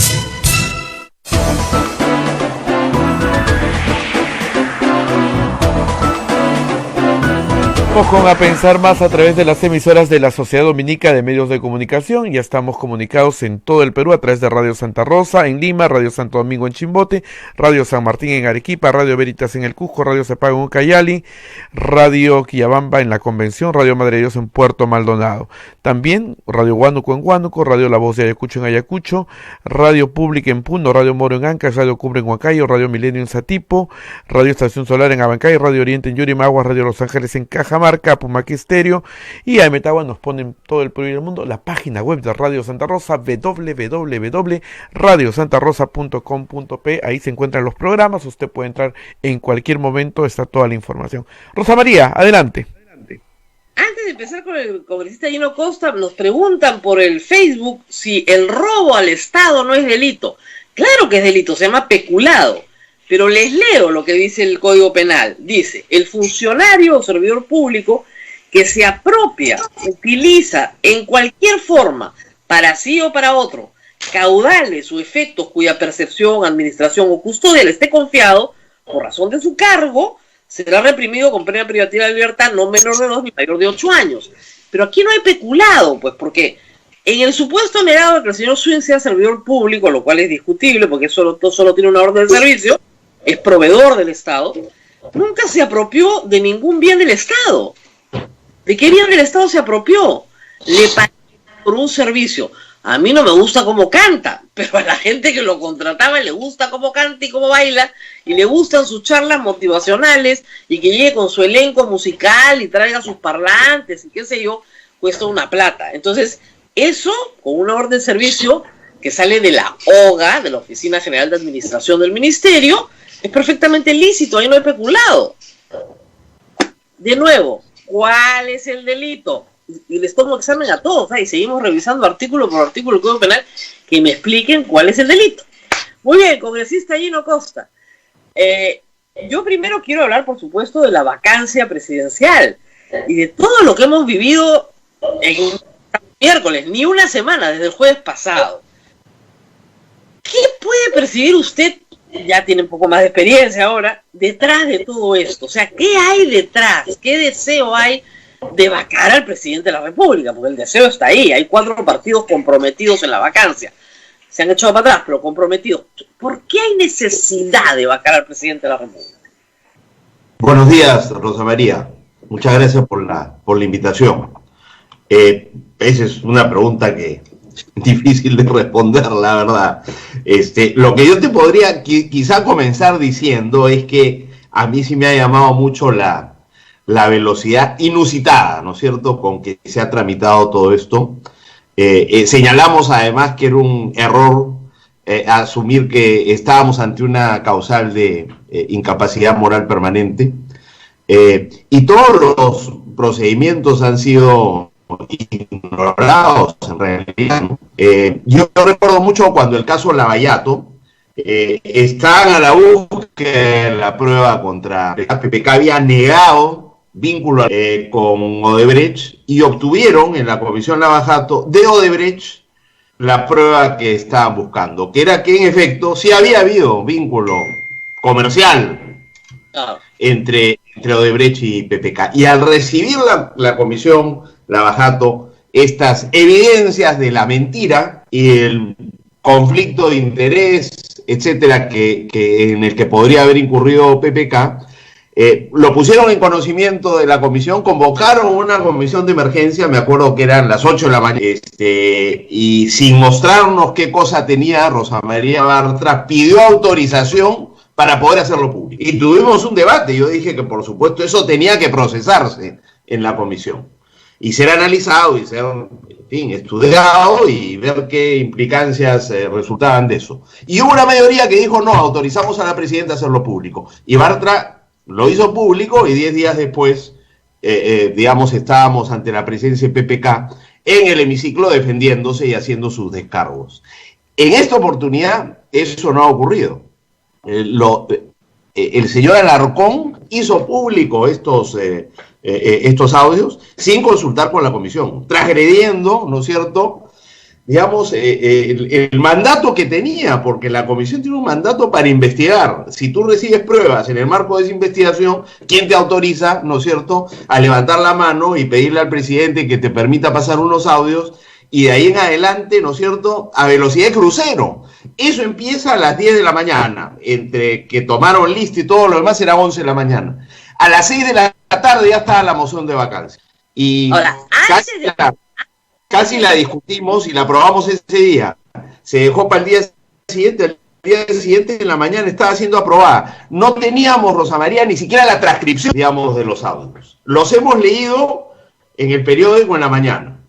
Continuamos con A Pensar Más a través de las emisoras de la Sociedad Dominica de Medios de Comunicación. Ya estamos comunicados en todo el Perú a través de Radio Santa Rosa en Lima, Radio Santo Domingo en Chimbote, Radio San Martín en Arequipa, Radio Veritas en el Cusco, Radio Cepago en Ucayali, Radio Quillabamba en La Convención, Radio Madre de Dios en Puerto Maldonado. También Radio Huánuco en Huánuco, Radio La Voz de Ayacucho en Ayacucho, Radio Pública en Puno, Radio Moro en Ancash, Radio Cumbre en Huancayo, Radio Milenio en Satipo, Radio Estación Solar en Abancay, Radio Oriente en Yurimaguas, Radio Los Ángeles en Cajamarca, Pumaquí Estéreo, y a Metagua nos ponen todo el Perú y el mundo la página web de Radio Santa Rosa, www.radiosantarosa.com.p. Ahí se encuentran los programas, usted puede entrar en cualquier momento, está toda la información. Rosa María, adelante. Antes de empezar con el congresista Gino Costa, nos preguntan por el Facebook si el robo al Estado no es delito. Claro que es delito, se llama peculado. Pero les leo lo que dice el Código Penal. Dice, el funcionario o servidor público que se apropia, utiliza en cualquier forma, para sí o para otro, caudales o efectos cuya percepción, administración o custodia le esté confiado, por razón de su cargo, será reprimido con pena privativa de libertad no menor de 2 ni mayor de 8 años. Pero aquí no hay peculado, pues, porque en el supuesto negado de que el señor Swin sea servidor público, lo cual es discutible porque solo tiene una orden de servicio, es proveedor del Estado, nunca se apropió de ningún bien del Estado. ¿De qué bien del Estado se apropió? Le pagó por un servicio. A mí no me gusta cómo canta, pero a la gente que lo contrataba le gusta cómo canta y cómo baila, y le gustan sus charlas motivacionales, y que llegue con su elenco musical y traiga sus parlantes y qué sé yo, cuesta una plata. Entonces, eso, con una orden de servicio que sale de la OGA, de la Oficina General de Administración del Ministerio, es perfectamente lícito, ahí no hay peculado. De nuevo, ¿cuál es el delito? Y les tomo examen a todos, y seguimos revisando artículo por artículo del Código Penal, que me expliquen cuál es el delito. Muy bien, congresista Gino Costa. Yo primero quiero hablar, por supuesto, de la vacancia presidencial y de todo lo que hemos vivido en miércoles, ni una semana, desde el jueves pasado. ¿Qué puede percibir usted, ya tiene un poco más de experiencia ahora, detrás de todo esto? O sea, ¿qué hay detrás? ¿Qué deseo hay de vacar al presidente de la República? Porque el deseo está ahí, hay 4 partidos comprometidos en la vacancia. Se han echado para atrás, pero comprometidos. ¿Por qué hay necesidad de vacar al presidente de la República? Buenos días, Rosa María. Muchas gracias por la invitación. Esa es una pregunta que difícil de responder, la verdad. Lo que yo te podría quizá comenzar diciendo es que a mí sí me ha llamado mucho la velocidad inusitada, ¿no es cierto?, con que se ha tramitado todo esto. Señalamos además que era un error asumir que estábamos ante una causal de incapacidad moral permanente, y todos los procedimientos han sido ignorados en realidad, ¿no? Yo recuerdo mucho cuando el caso Lavallato, estaban a la búsqueda de la prueba contra PPK, había negado vínculo con Odebrecht, y obtuvieron en la Comisión Lavallato de Odebrecht la prueba que estaban buscando, que era que en efecto sí había habido vínculo comercial entre Odebrecht y PPK. Y al recibir la Comisión Lavallato estas evidencias de la mentira y el conflicto de interés, etcétera, en el que podría haber incurrido PPK, lo pusieron en conocimiento de la comisión, convocaron una comisión de emergencia, me acuerdo que eran las 8 de la mañana, y sin mostrarnos qué cosa tenía, Rosa María Bartra pidió autorización para poder hacerlo público. Y tuvimos un debate, yo dije que por supuesto eso tenía que procesarse en la comisión y ser analizado y ser, en fin, estudiado y ver qué implicancias resultaban de eso. Y hubo una mayoría que dijo, no, autorizamos a la presidenta a hacerlo público. Y Bartra lo hizo público y 10 días después, digamos, estábamos ante la presidencia de PPK en el hemiciclo defendiéndose y haciendo sus descargos. En esta oportunidad eso no ha ocurrido. El señor Alarcón hizo público estos audios sin consultar con la comisión, transgrediendo, ¿no es cierto?, digamos, el mandato que tenía, porque la comisión tiene un mandato para investigar. Si tú recibes pruebas en el marco de esa investigación, ¿quién te autoriza, no es cierto?, a levantar la mano y pedirle al presidente que te permita pasar unos audios y de ahí en adelante, ¿no es cierto?, a velocidad de crucero. Eso empieza a las 10 de la mañana, entre que tomaron lista y todo lo demás era 11 de la mañana. A las 6 de la tarde ya estaba la moción de vacancia. Y ahora, casi la discutimos y la aprobamos ese día. Se dejó para el día siguiente en la mañana estaba siendo aprobada. No teníamos, Rosa María, ni siquiera la transcripción, digamos, de los audios. Los hemos leído en el periódico en la mañana.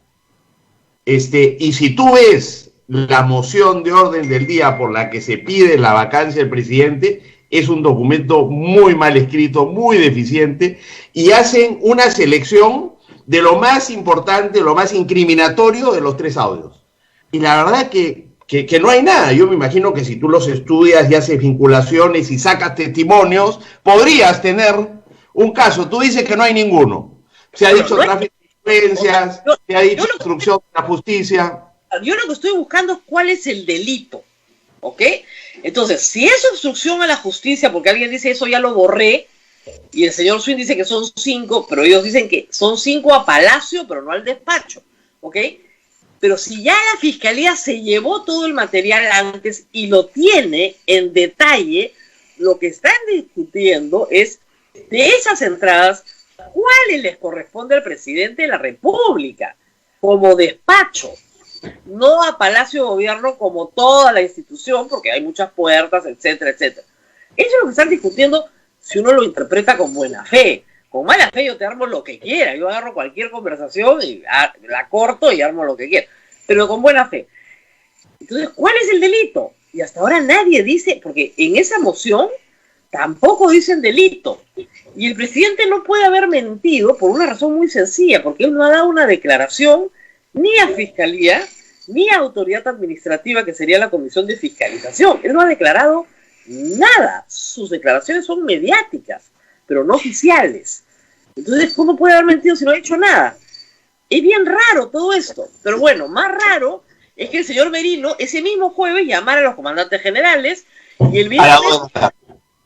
Y si tú ves la moción de orden del día por la que se pide la vacancia del presidente, es un documento muy mal escrito, muy deficiente, y hacen una selección de lo más importante, lo más incriminatorio de los 3 audios. Y la verdad que no hay nada. Yo me imagino que si tú los estudias y haces vinculaciones y sacas testimonios, podrías tener un caso. Tú dices que no hay ninguno. Se ha dicho tráfico de influencias, se ha dicho obstrucción de la justicia. Yo lo que estoy buscando es cuál es el delito, ¿ok? Entonces, si es obstrucción a la justicia, porque alguien dice eso ya lo borré, y el señor Swin dice que son 5, pero ellos dicen que son 5 a Palacio, pero no al despacho, ¿ok? Pero si ya la fiscalía se llevó todo el material antes y lo tiene en detalle, lo que están discutiendo es de esas entradas, ¿cuáles les corresponde al presidente de la República como despacho? No a Palacio de Gobierno como toda la institución, porque hay muchas puertas, etcétera, etcétera. Eso es lo que están discutiendo si uno lo interpreta con buena fe. Con mala fe yo te armo lo que quiera, yo agarro cualquier conversación y la corto y armo lo que quiera, pero con buena fe. Entonces, ¿cuál es el delito? Y hasta ahora nadie dice, porque en esa moción tampoco dicen delito. Y el presidente no puede haber mentido por una razón muy sencilla, porque él no ha dado una declaración ni a Fiscalía, ni a Autoridad Administrativa, que sería la Comisión de Fiscalización. Él no ha declarado nada. Sus declaraciones son mediáticas, pero no oficiales. Entonces, ¿cómo puede haber mentido si no ha hecho nada? Es bien raro todo esto. Pero bueno, más raro es que el señor Merino, ese mismo jueves, llamara a los comandantes generales y el viernes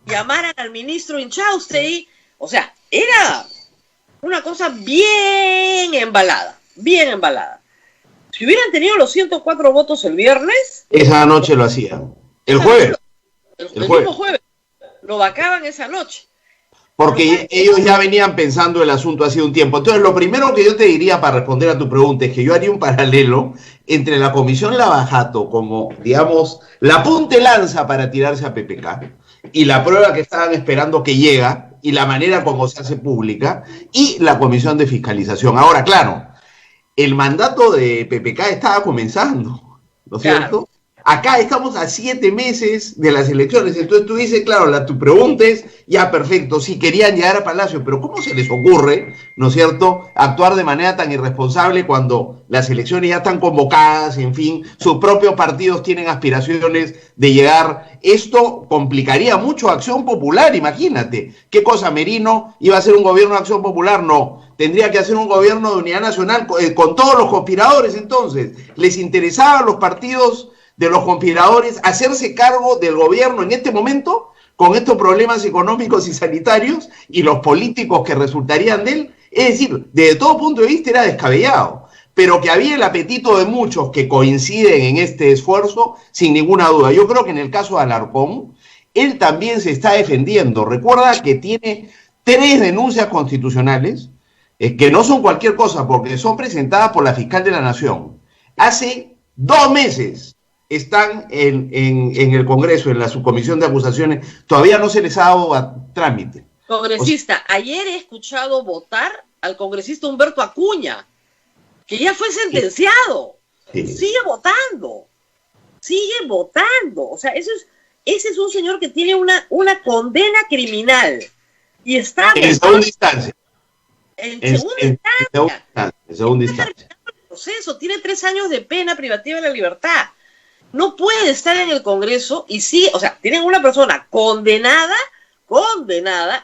llamaran al ministro Inchaustegui. O sea, era una cosa bien embalada. Bien embalada. Si hubieran tenido los 104 votos el viernes... Esa noche lo hacían. El jueves. El mismo jueves. Lo vacaban esa noche. Porque ellos ya venían pensando el asunto hace un tiempo. Entonces, lo primero que yo te diría para responder a tu pregunta es que yo haría un paralelo entre la Comisión Lavajato como, digamos, la punta de lanza para tirarse a PPK y la prueba que estaban esperando que llega y la manera como se hace pública y la Comisión de Fiscalización. Ahora, claro, el mandato de PPK estaba comenzando, ¿no es cierto? Acá estamos a 7 meses de las elecciones, entonces tú dices, claro, tu pregunta es, ya perfecto, si querían llegar a Palacio, pero ¿cómo se les ocurre, no es cierto, actuar de manera tan irresponsable cuando las elecciones ya están convocadas, en fin, sus propios partidos tienen aspiraciones de llegar? Esto complicaría mucho a Acción Popular, imagínate, ¿qué cosa? ¿Merino iba a hacer un gobierno de Acción Popular? No. Tendría que hacer un gobierno de unidad nacional con todos los conspiradores. Entonces, les interesaba a los partidos de los conspiradores hacerse cargo del gobierno en este momento con estos problemas económicos y sanitarios y los políticos que resultarían de él. Es decir, desde todo punto de vista era descabellado, pero que había el apetito de muchos que coinciden en este esfuerzo, sin ninguna duda. Yo creo que en el caso de Alarcón, él también se está defendiendo. Recuerda que tiene 3 denuncias constitucionales, que no son cualquier cosa, porque son presentadas por la fiscal de la Nación. Hace 2 meses están en el Congreso, en la subcomisión de acusaciones, todavía no se les ha dado a trámite. Congresista, ayer he escuchado votar al congresista Humberto Acuña, que ya fue sentenciado. Sí. Sigue votando. O sea, ese es un señor que tiene una condena criminal. Y está en segunda instancia. En segunda instancia. Proceso, tiene 3 años de pena privativa de la libertad. No puede estar en el Congreso y sí, o sea, tienen una persona condenada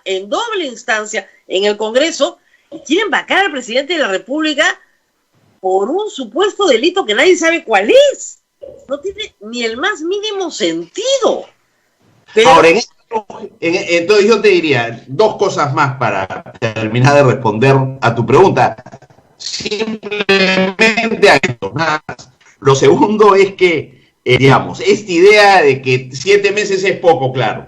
en doble instancia en el Congreso y quieren vacar al presidente de la República por un supuesto delito que nadie sabe cuál es. No tiene ni el más mínimo sentido. Pero... Ahora, entonces yo te diría dos cosas más para terminar de responder a tu pregunta. Simplemente a esto, nada más. Lo segundo es que, digamos, esta idea de que 7 meses es poco, claro.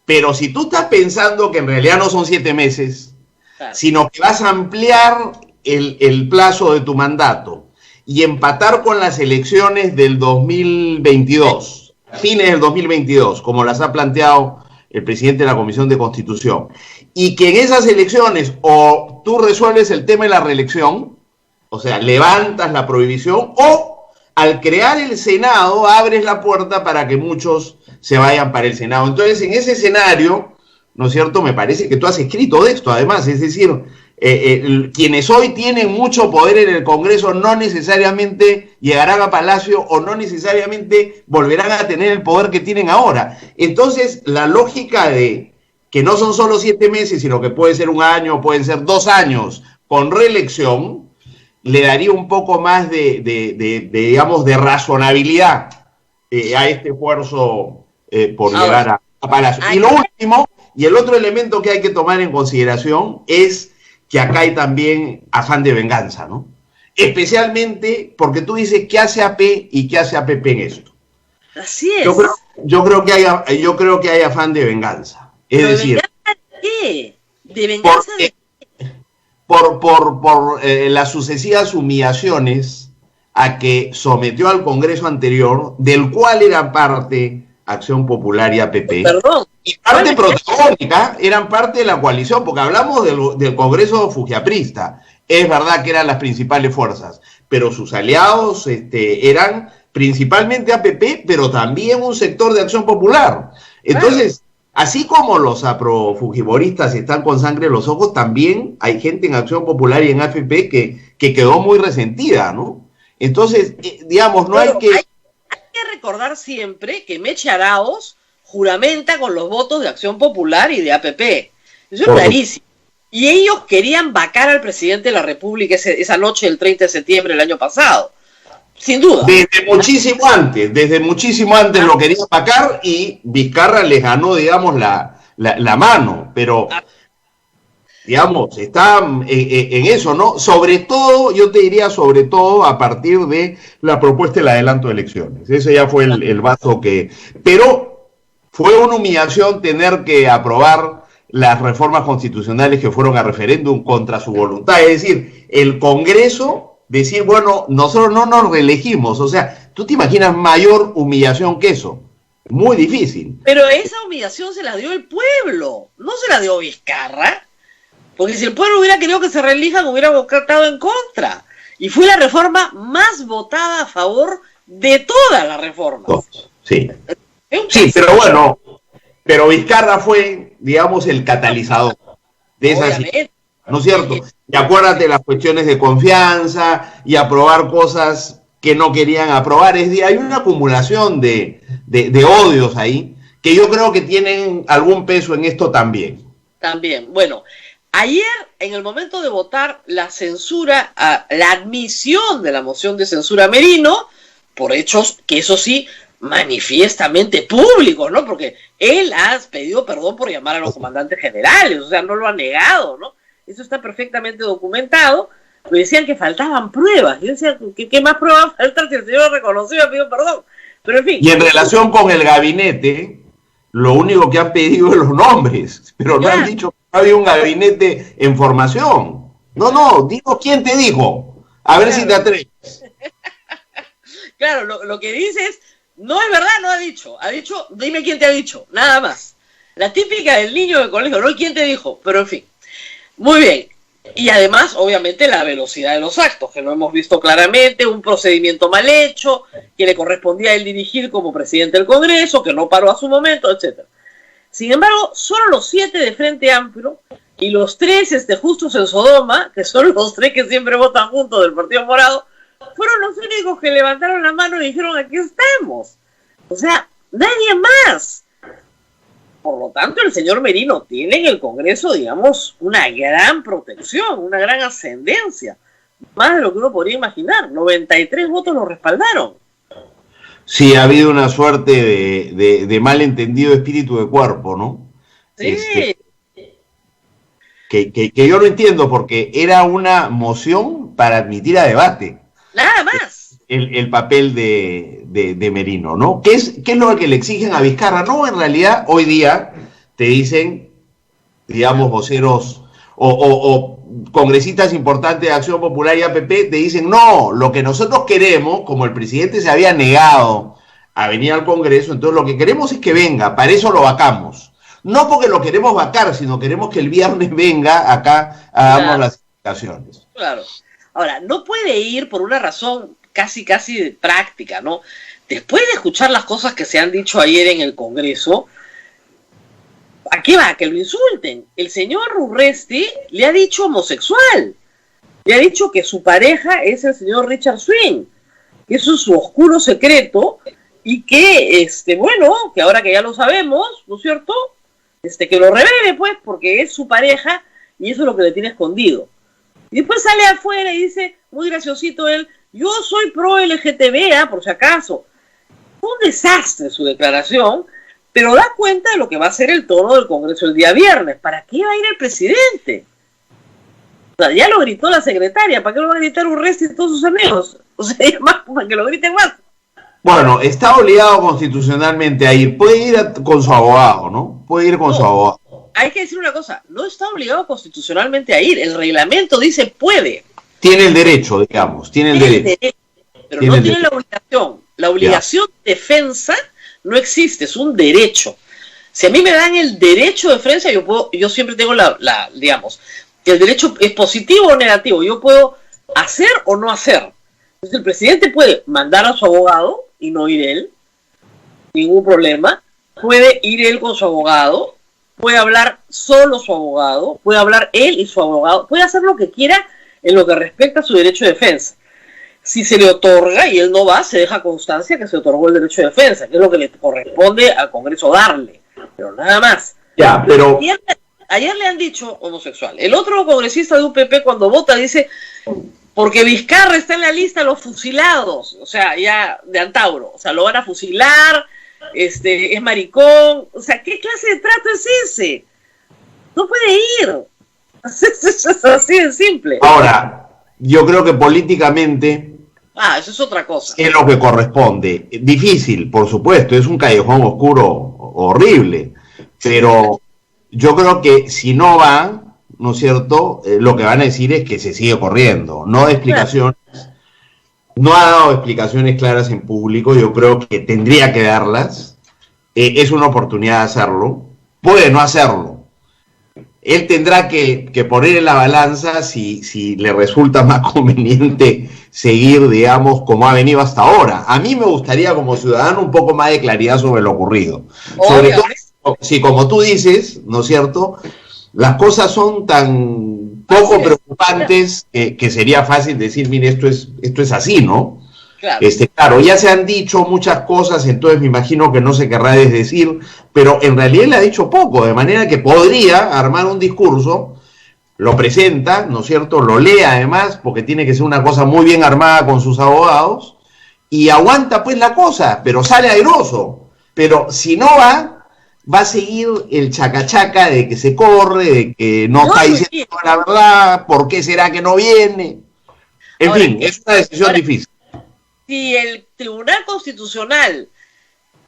Pero si tú estás pensando que en realidad no son 7 meses, claro, sino que vas a ampliar el plazo de tu mandato y empatar con las elecciones del 2022, fines del 2022, como las ha planteado el presidente de la Comisión de Constitución, y que en esas elecciones o tú resuelves el tema de la reelección, o sea, levantas la prohibición, o al crear el Senado abres la puerta para que muchos se vayan para el Senado. Entonces, en ese escenario, ¿no es cierto?, me parece que tú has escrito de esto, además, es decir, quienes hoy tienen mucho poder en el Congreso no necesariamente llegarán a Palacio o no necesariamente volverán a tener el poder que tienen ahora. Entonces, la lógica de que no son solo 7 meses, sino que puede ser 1 año, pueden ser 2 años con reelección, le daría un poco más digamos, de razonabilidad a este esfuerzo por llegar a Palacio. Y lo último, y el otro elemento que hay que tomar en consideración es que acá hay también afán de venganza, ¿no? Especialmente porque tú dices qué hace AP y qué hace APP en esto. Así es. Yo creo que hay afán de venganza. Es decir, ¿de qué? ¿De venganza de qué? Por las sucesivas humillaciones a que sometió al Congreso anterior, del cual eran parte Acción Popular y APP. Perdón. Y parte protagónica, eran parte de la coalición, porque hablamos del Congreso fujiaprista. Es verdad que eran las principales fuerzas, pero sus aliados eran principalmente APP, pero también un sector de Acción Popular. Entonces, así como los aprofujimoristas están con sangre en los ojos, también hay gente en Acción Popular y en APP que quedó muy resentida, ¿no? Entonces, digamos, no hay que... Hay que recordar siempre que Meche Arauz juramenta con los votos de Acción Popular y de APP. Eso es clarísimo. Y ellos querían vacar al presidente de la República esa noche del 30 de septiembre del año pasado. Sin duda. Desde muchísimo antes lo querían vacar y Vizcarra les ganó, digamos, la mano. Pero, digamos, está en eso, ¿no? Sobre todo, yo te diría, sobre todo a partir de la propuesta del adelanto de elecciones. Ese ya fue el vaso que... Pero fue una humillación tener que aprobar las reformas constitucionales que fueron a referéndum contra su voluntad. Es decir, el Congreso decir, bueno, nosotros no nos reelegimos. O sea, ¿tú te imaginas mayor humillación que eso? Muy difícil. Pero esa humillación se la dio el pueblo, no se la dio Vizcarra. Porque si el pueblo hubiera querido que se reelijan, hubiera votado en contra. Y fue la reforma más votada a favor de todas las reformas. Sí. Sí, pero bueno, pero Vizcarra fue, digamos, el catalizador de esas, ¿no es cierto? Y acuérdate de las cuestiones de confianza y aprobar cosas que no querían aprobar. Es decir, hay una acumulación de odios ahí que yo creo que tienen algún peso en esto también. También, bueno, ayer en el momento de votar la censura, la admisión de la moción de censura a Merino, por hechos que eso sí, manifiestamente públicos, ¿no? Porque él ha pedido perdón por llamar a los comandantes generales, o sea, no lo ha negado, ¿no? Eso está perfectamente documentado. Me decían que faltaban pruebas. Yo decía, ¿qué más pruebas faltan si el señor reconoció y ha pedido perdón? Pero en fin. Y en relación con el gabinete, lo único que han pedido es los nombres, pero no han dicho que había un gabinete en formación. No, digo quién te dijo. A ver si te atreves. Claro, lo que dice es, no es verdad, no ha dicho, dime quién te ha dicho, nada más. La típica del niño del colegio, no quién te dijo, pero en fin. Muy bien. Y además, obviamente, la velocidad de los actos, que lo hemos visto claramente, un procedimiento mal hecho, que le correspondía a él dirigir como presidente del Congreso, que no paró a su momento, etc. Sin embargo, solo los 7 de Frente Amplio y los 3 justos en Sodoma, que son los 3 que siempre votan juntos del Partido Morado, fueron los únicos que levantaron la mano y dijeron, aquí estamos. O sea, nadie más. Por lo tanto, el señor Merino tiene en el Congreso, digamos, una gran protección, una gran ascendencia. más de lo que uno podría imaginar. 93 votos lo respaldaron. Sí, ha habido una suerte de malentendido espíritu de cuerpo, ¿no? Sí. Que yo no entiendo, porque era una moción para admitir a debate. Nada más. El papel de Merino, ¿no? ¿Qué es lo que le exigen a Vizcarra? No, en realidad, hoy día te dicen, digamos, voceros o congresistas importantes de Acción Popular y APP, te dicen, no, lo que nosotros queremos, como el presidente se había negado a venir al Congreso, entonces lo que queremos es que venga, para eso lo vacamos. No porque lo queremos vacar, sino queremos que el viernes venga acá a darnos las explicaciones. Claro. Ahora, no puede ir por una razón casi de práctica, ¿no? Después de escuchar las cosas que se han dicho ayer en el Congreso, ¿a qué va? Que lo insulten. El señor Urresti le ha dicho homosexual. Le ha dicho que su pareja es el señor Richard Swing. Que eso es su oscuro secreto y que, bueno, que ahora que ya lo sabemos, ¿no es cierto? Que lo revele, pues, porque es su pareja y eso es lo que le tiene escondido. Y después sale afuera y dice, muy graciosito él, yo soy pro LGTB, por si acaso. Fue un desastre su declaración, pero da cuenta de lo que va a ser el tono del Congreso el día viernes. ¿Para qué va a ir el presidente? O sea, ya lo gritó la secretaria, ¿para qué lo va a gritar Urresti y todos sus amigos? O sea, más para que lo griten más. Bueno, está obligado constitucionalmente a ir. Puede ir con su abogado, ¿no? Puede ir con su abogado. Hay que decir una cosa, no está obligado constitucionalmente a ir. El reglamento dice puede. Tiene el derecho, digamos, tiene el derecho. Pero no tiene la obligación. La obligación de defensa no existe, es un derecho. Si a mí me dan el derecho de defensa, yo siempre tengo digamos, el derecho es positivo o negativo. Yo puedo hacer o no hacer. Entonces el presidente puede mandar a su abogado y no ir él, ningún problema. Puede ir él con su abogado, puede hablar solo su abogado, puede hablar él y su abogado, puede hacer lo que quiera en lo que respecta a su derecho de defensa. Si se le otorga y él no va, se deja constancia que se otorgó el derecho de defensa, que es lo que le corresponde al Congreso darle, pero nada más. Ya, pero ayer le han dicho homosexual. El otro congresista de UPP cuando vota dice, porque Vizcarra está en la lista de los fusilados, o sea, ya de Antauro, o sea, lo van a fusilar, es maricón, o sea, ¿qué clase de trato es ese? No puede ir. Es así de simple. Ahora, yo creo que políticamente eso es otra cosa. Es lo que corresponde. Difícil, por supuesto, es un callejón oscuro horrible, pero yo creo que si no va, ¿no es cierto? Lo que van a decir es que se sigue corriendo. No da explicaciones. No ha dado explicaciones claras en público. Yo creo que tendría que darlas. Es una oportunidad de hacerlo. Puede no hacerlo. Él tendrá que poner en la balanza si le resulta más conveniente seguir, digamos, como ha venido hasta ahora. A mí me gustaría, como ciudadano, un poco más de claridad sobre lo ocurrido. Sobre todo, si como tú dices, ¿no es cierto?, las cosas son tan poco preocupantes que sería fácil decir, mire, esto es así, ¿no? Claro. Claro, ya se han dicho muchas cosas, entonces me imagino que no se querrá desdecir, pero en realidad le ha dicho poco, de manera que podría armar un discurso, lo presenta, ¿no es cierto?, lo lee además, porque tiene que ser una cosa muy bien armada con sus abogados, y aguanta pues la cosa, pero sale airoso. Pero si no va a seguir el chacachaca de que se corre, de que no está diciendo la verdad, ¿por qué será que no viene? En fin, es una decisión difícil. Si el Tribunal Constitucional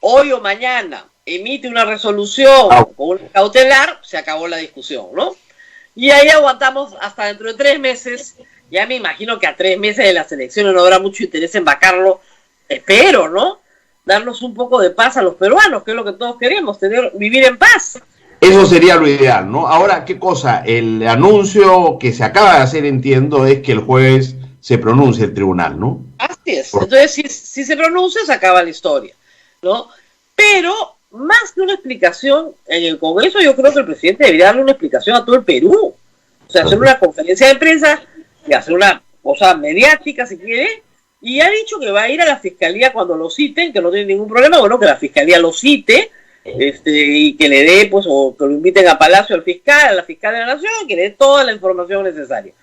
hoy o mañana emite una resolución con una cautelar, se acabó la discusión, ¿no? Y ahí aguantamos hasta dentro de 3 meses. Ya me imagino que a 3 meses de las elecciones no habrá mucho interés en vacarlo. Espero, ¿no? Darnos un poco de paz a los peruanos, que es lo que todos queremos, vivir en paz. Eso sería lo ideal, ¿no? Ahora, ¿qué cosa? El anuncio que se acaba de hacer, entiendo, es que el jueves se pronuncia el tribunal, ¿no? Así es. Entonces, si se pronuncia, se acaba la historia, ¿no? Pero, más que una explicación en el Congreso, yo creo que el presidente debería darle una explicación a todo el Perú. O sea, hacer una conferencia de prensa y hacer una cosa mediática, si quiere, y ha dicho que va a ir a la Fiscalía cuando lo citen, que no tiene ningún problema, bueno, que la Fiscalía lo cite, y que le dé, pues, o que lo inviten a Palacio al fiscal, a la fiscal de la Nación, que le dé toda la información necesaria.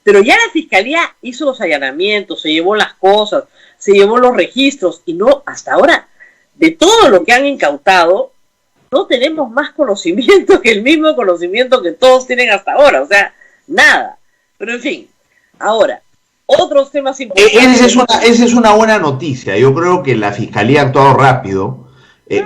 Pero ya la Fiscalía hizo los allanamientos, se llevó las cosas, se llevó los registros, y no, hasta ahora, de todo lo que han incautado, no tenemos más conocimiento que el mismo conocimiento que todos tienen hasta ahora, o sea, nada. Pero en fin, ahora, otros temas importantes. Esa es una buena noticia. Yo creo que la Fiscalía ha actuado rápido,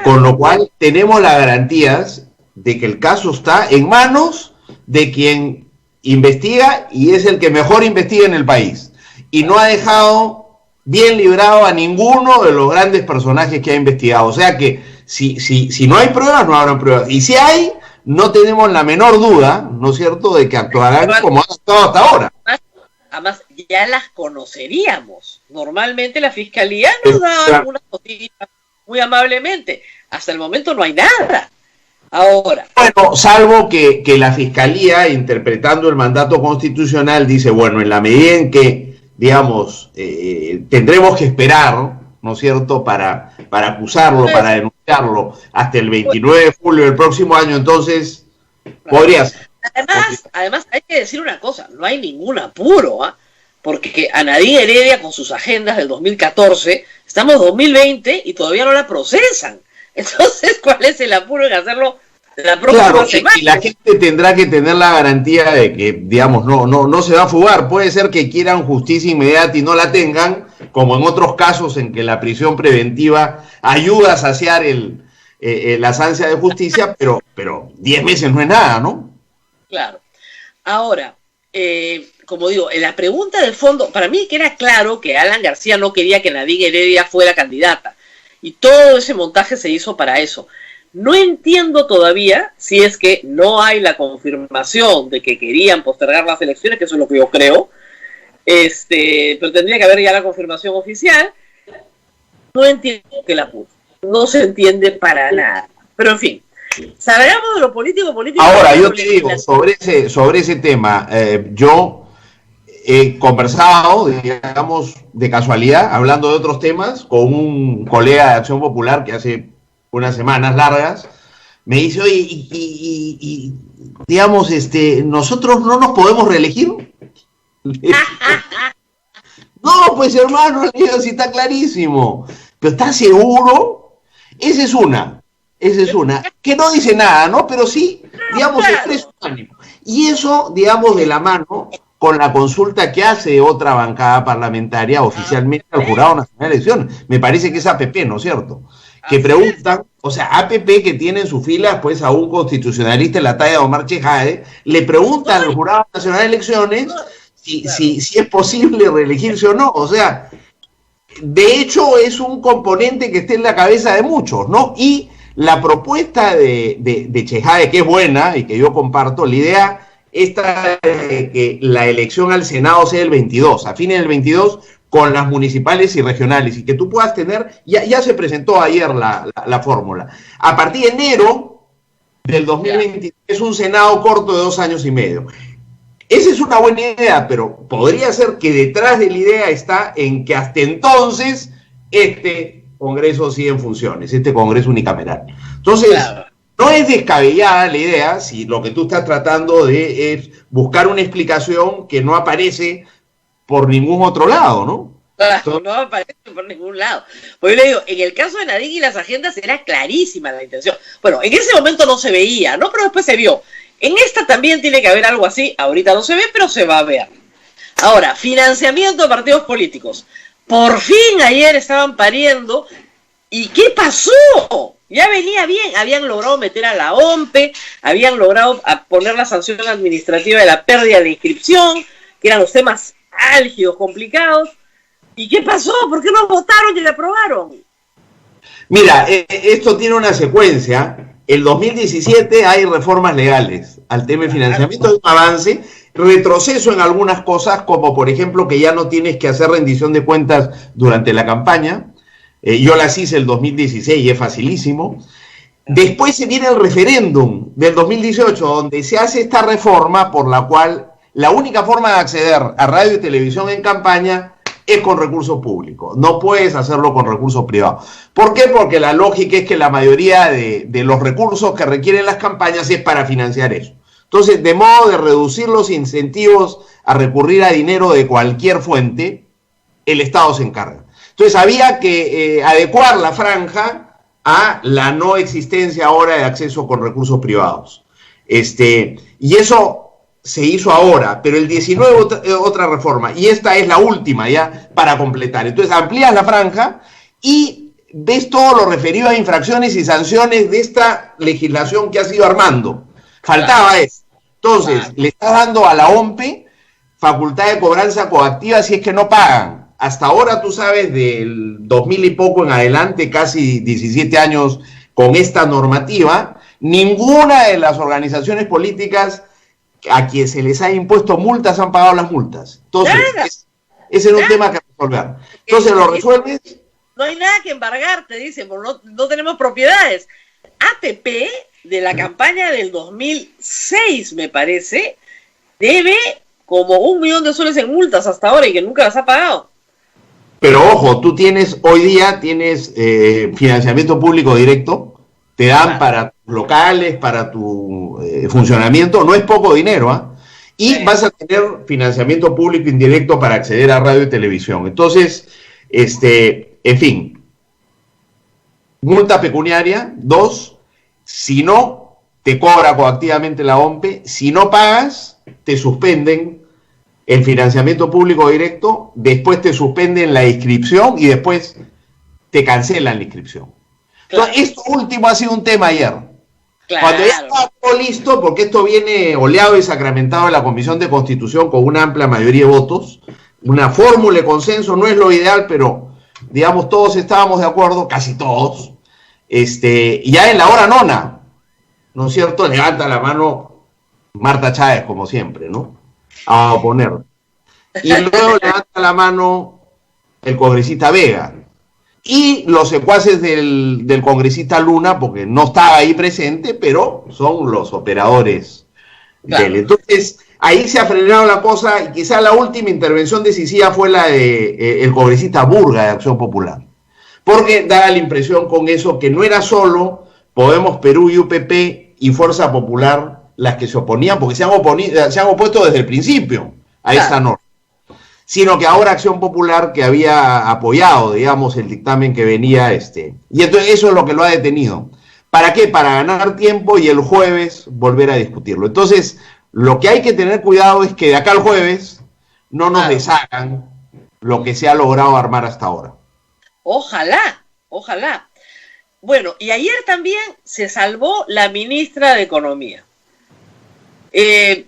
con lo cual tenemos las garantías de que el caso está en manos de quien investiga y es el que mejor investiga en el país. Y no ha dejado bien librado a ninguno de los grandes personajes que ha investigado. O sea que si no hay pruebas, no habrá pruebas. Y si hay, no tenemos la menor duda, ¿no es cierto?, de que actuarán como han actuado hasta ahora. Además, ya las conoceríamos. Normalmente la Fiscalía nos da algunas cositas muy amablemente. Hasta el momento no hay nada. Ahora. Bueno, salvo que la Fiscalía, interpretando el mandato constitucional, dice, bueno, en la medida en que, digamos, tendremos que esperar, ¿no es cierto?, para acusarlo, para denunciarlo, hasta el 29 de julio del próximo año, entonces, podría ser. Además, hay que decir una cosa, no hay ningún apuro, ¿ah? Porque a Nadine Heredia, con sus agendas del 2014, estamos en 2020 y todavía no la procesan. Entonces, ¿cuál es el apuro en hacerlo la próxima semana? Y la gente tendrá que tener la garantía de que, digamos, no se va a fugar. Puede ser que quieran justicia inmediata y no la tengan, como en otros casos en que la prisión preventiva ayuda a saciar las ansias de justicia, pero 10 meses no es nada, ¿no? Claro. Ahora, como digo, en la pregunta de fondo, para mí que era claro que Alan García no quería que Nadine Heredia fuera candidata. Y todo ese montaje se hizo para eso. No entiendo todavía si es que no hay la confirmación de que querían postergar las elecciones, que eso es lo que yo creo. Pero tendría que haber ya la confirmación oficial. No entiendo que la puso. No se entiende para nada. Pero en fin, salgamos de lo político. Ahora, yo te digo, sobre ese tema, yo he conversado, digamos, de casualidad, hablando de otros temas, con un colega de Acción Popular que hace unas semanas largas, me dice, oye, y digamos, ¿nosotros no nos podemos reelegir? No, pues hermano, si está clarísimo. Pero ¿estás seguro? Esa es una, que no dice nada, ¿no? Pero sí, digamos, expresa un ánimo. Y eso, digamos, de la mano con la consulta que hace otra bancada parlamentaria oficialmente al Jurado Nacional de Elecciones. Me parece que es APP, ¿no es cierto? Que preguntan, o sea, APP, que tiene en sus filas pues a un constitucionalista en la talla de Omar Chejade, le preguntan al Jurado Nacional de Elecciones si es posible reelegirse o no. O sea, de hecho es un componente que está en la cabeza de muchos, ¿no? Y la propuesta de Chejade, que es buena y que yo comparto, la idea esta de que la elección al Senado sea el 22, a fines del 22, con las municipales y regionales, y que tú puedas tener, ya se presentó ayer la fórmula, a partir de enero del 2023, un Senado corto de 2 años y medio. Esa es una buena idea, pero podría ser que detrás de la idea está en que hasta entonces este Congreso sigue en funciones, este Congreso unicameral. Entonces, no es descabellada la idea, si lo que tú estás tratando de es buscar una explicación que no aparece por ningún otro lado, ¿no? No aparece por ningún lado. Pues yo le digo, en el caso de Nadine y las agendas era clarísima la intención. Bueno, en ese momento no se veía, ¿no? Pero después se vio. En esta también tiene que haber algo así, ahorita no se ve, pero se va a ver. Ahora, financiamiento de partidos políticos. Por fin ayer estaban pariendo. ¿Y qué pasó? Ya venía bien, habían logrado meter a la OMPE, habían logrado poner la sanción administrativa de la pérdida de inscripción, que eran los temas álgidos, complicados. ¿Y qué pasó? ¿Por qué no votaron y la aprobaron? Mira, esto tiene una secuencia. El 2017 hay reformas legales al tema de financiamiento, hay un avance, retroceso en algunas cosas, como por ejemplo que ya no tienes que hacer rendición de cuentas durante la campaña. Yo las hice el 2016 y es facilísimo. Después se viene el referéndum del 2018, donde se hace esta reforma por la cual la única forma de acceder a radio y televisión en campaña es con recursos públicos. No puedes hacerlo con recursos privados. ¿Por qué? Porque la lógica es que la mayoría de los recursos que requieren las campañas es para financiar eso. Entonces, de modo de reducir los incentivos a recurrir a dinero de cualquier fuente, el Estado se encarga. Entonces, había que adecuar la franja a la no existencia ahora de acceso con recursos privados. Y eso se hizo ahora, pero el 19 otra reforma, y esta es la última ya para completar. Entonces, amplías la franja y ves todo lo referido a infracciones y sanciones de esta legislación que has ido armando. Faltaba eso. Entonces, le estás dando a la OMPE facultad de cobranza coactiva si es que no pagan. Hasta ahora, tú sabes, del 2000 y poco en adelante, casi 17 años con esta normativa, ninguna de las organizaciones políticas a quien se les ha impuesto multas han pagado las multas. Entonces, ese es un tema que resolver. Entonces, lo resuelves. No hay nada que embargar, te dicen, porque no tenemos propiedades. ATP, de la campaña del 2006, me parece, debe como 1 millón de soles en multas hasta ahora y que nunca las ha pagado. Pero ojo, tú hoy día tienes financiamiento público directo, te dan para tus locales, para tu funcionamiento, no es poco dinero, ¿ah? Y vas a tener financiamiento público indirecto para acceder a radio y televisión. Entonces, en fin, multa pecuniaria, 2, si no, te cobra coactivamente la OMPE, si no pagas, te suspenden el financiamiento público directo, después te suspenden la inscripción y después te cancelan la inscripción. Entonces, esto último ha sido un tema ayer. Cuando ya estaba todo listo, porque esto viene oleado y sacramentado en la Comisión de Constitución con una amplia mayoría de votos, una fórmula de consenso, no es lo ideal, pero digamos todos estábamos de acuerdo, casi todos, ya en la hora nona, ¿no es cierto?, levanta la mano Marta Chávez, como siempre, ¿no?, a oponer. Y luego levanta la mano el congresista Vega. Y los secuaces del congresista Luna, porque no estaba ahí presente, pero son los operadores de él. Entonces, ahí se ha frenado la cosa, y quizá la última intervención decisiva fue la de el congresista Burga de Acción Popular. Porque daba la impresión con eso que no era solo Podemos Perú y UPP y Fuerza Popular las que se oponían, porque se han opuesto desde el principio a esta norma, sino que ahora Acción Popular, que había apoyado, digamos, el dictamen que venía, y entonces eso es lo que lo ha detenido. ¿Para qué? Para ganar tiempo y el jueves volver a discutirlo. Entonces, lo que hay que tener cuidado es que de acá al jueves no nos deshagan lo que se ha logrado armar hasta ahora. Ojalá, ojalá. Bueno, y ayer también se salvó la ministra de Economía.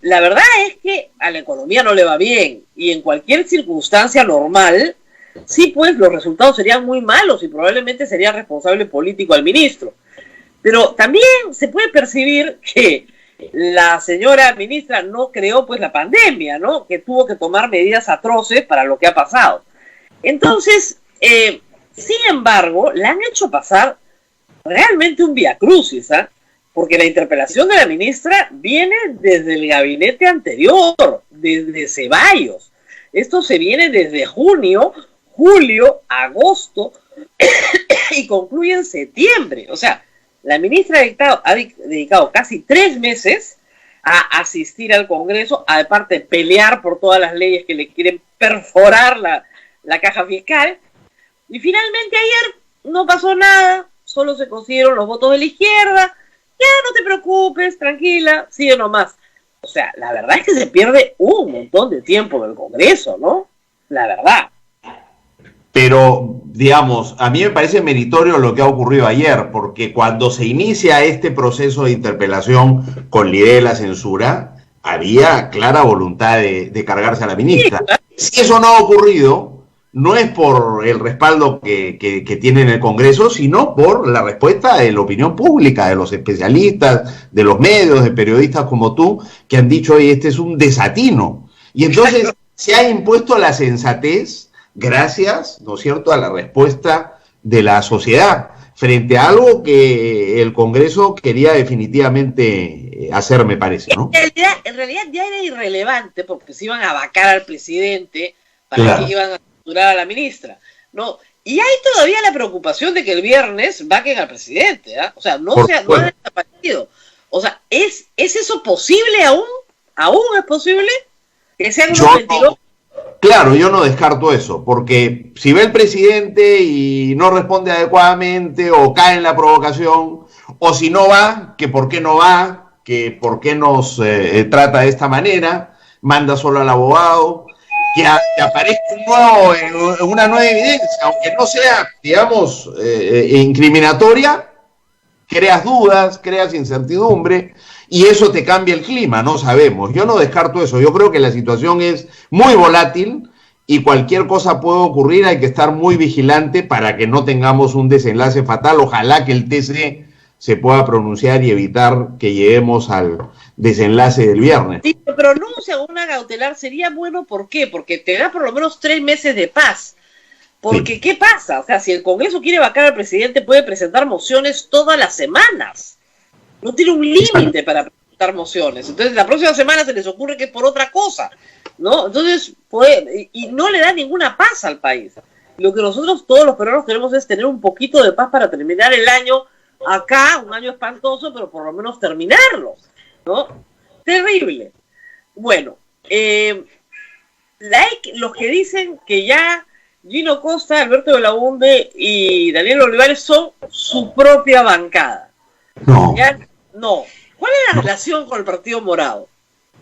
La verdad es que a la economía no le va bien, y en cualquier circunstancia normal, sí, pues los resultados serían muy malos y probablemente sería responsable político al ministro. Pero también se puede percibir que la señora ministra no creó pues la pandemia, ¿no?, que tuvo que tomar medidas atroces para lo que ha pasado. Entonces, sin embargo, la han hecho pasar realmente un viacrucis, ¿ah? Porque la interpelación de la ministra viene desde el gabinete anterior, desde Ceballos. Esto se viene desde junio, julio, agosto y concluye en septiembre. O sea, la ministra ha dedicado casi 3 meses a asistir al Congreso, aparte de pelear por todas las leyes que le quieren perforar la caja fiscal. Y finalmente ayer no pasó nada, solo se consiguieron los votos de la izquierda. Ya, no te preocupes, tranquila, sigue nomás. O sea, la verdad es que se pierde un montón de tiempo en el Congreso, ¿no? La verdad. Pero, digamos, a mí me parece meritorio lo que ha ocurrido ayer, porque cuando se inicia este proceso de interpelación con la idea de la censura, había clara voluntad de cargarse a la ministra. Sí, claro. Si eso no ha ocurrido, no es por el respaldo que tiene en el Congreso, sino por la respuesta de la opinión pública, de los especialistas, de los medios, de periodistas como tú, que han dicho, oye, este es un desatino. Y entonces se ha impuesto la sensatez gracias, ¿no es cierto?, a la respuesta de la sociedad frente a algo que el Congreso quería definitivamente hacer, me parece, ¿no? En realidad ya era irrelevante, porque se iban a vacar al presidente para que iban a censurar a la ministra, ¿no? Y hay todavía la preocupación de que el viernes vaquen al presidente, ¿eh? O sea, no ha desaparecido. O sea, ¿es eso posible aún? ¿Aún es posible? Que sean unos mentirosos. Claro, yo no descarto eso, porque si ve el presidente y no responde adecuadamente o cae en la provocación, o si no va, que por qué no va, que por qué nos trata de esta manera, manda solo al abogado, que aparezca una nueva evidencia, aunque no sea, digamos, incriminatoria, creas dudas, creas incertidumbre, y eso te cambia el clima, no sabemos. Yo no descarto eso, yo creo que la situación es muy volátil y cualquier cosa puede ocurrir, hay que estar muy vigilante para que no tengamos un desenlace fatal. Ojalá que el TC se pueda pronunciar y evitar que lleguemos al desenlace del viernes. Si se pronuncia una cautelar sería bueno, ¿por qué? Porque te da por lo menos 3 meses de paz. Porque, sí. ¿Qué pasa? O sea, si el Congreso quiere vacar al presidente, puede presentar mociones todas las semanas. No tiene un límite para presentar mociones. Entonces, la próxima semana se les ocurre que es por otra cosa, ¿no? Entonces, y no le da ninguna paz al país. Lo que nosotros, todos los peruanos, queremos es tener un poquito de paz para terminar el año acá, un año espantoso, pero por lo menos terminarlo, ¿no? Terrible. Bueno, los que dicen que ya Gino Costa, Alberto Belaunde y Daniel Olivares son su propia bancada. No. Ya, no. ¿Cuál es la relación con el Partido Morado?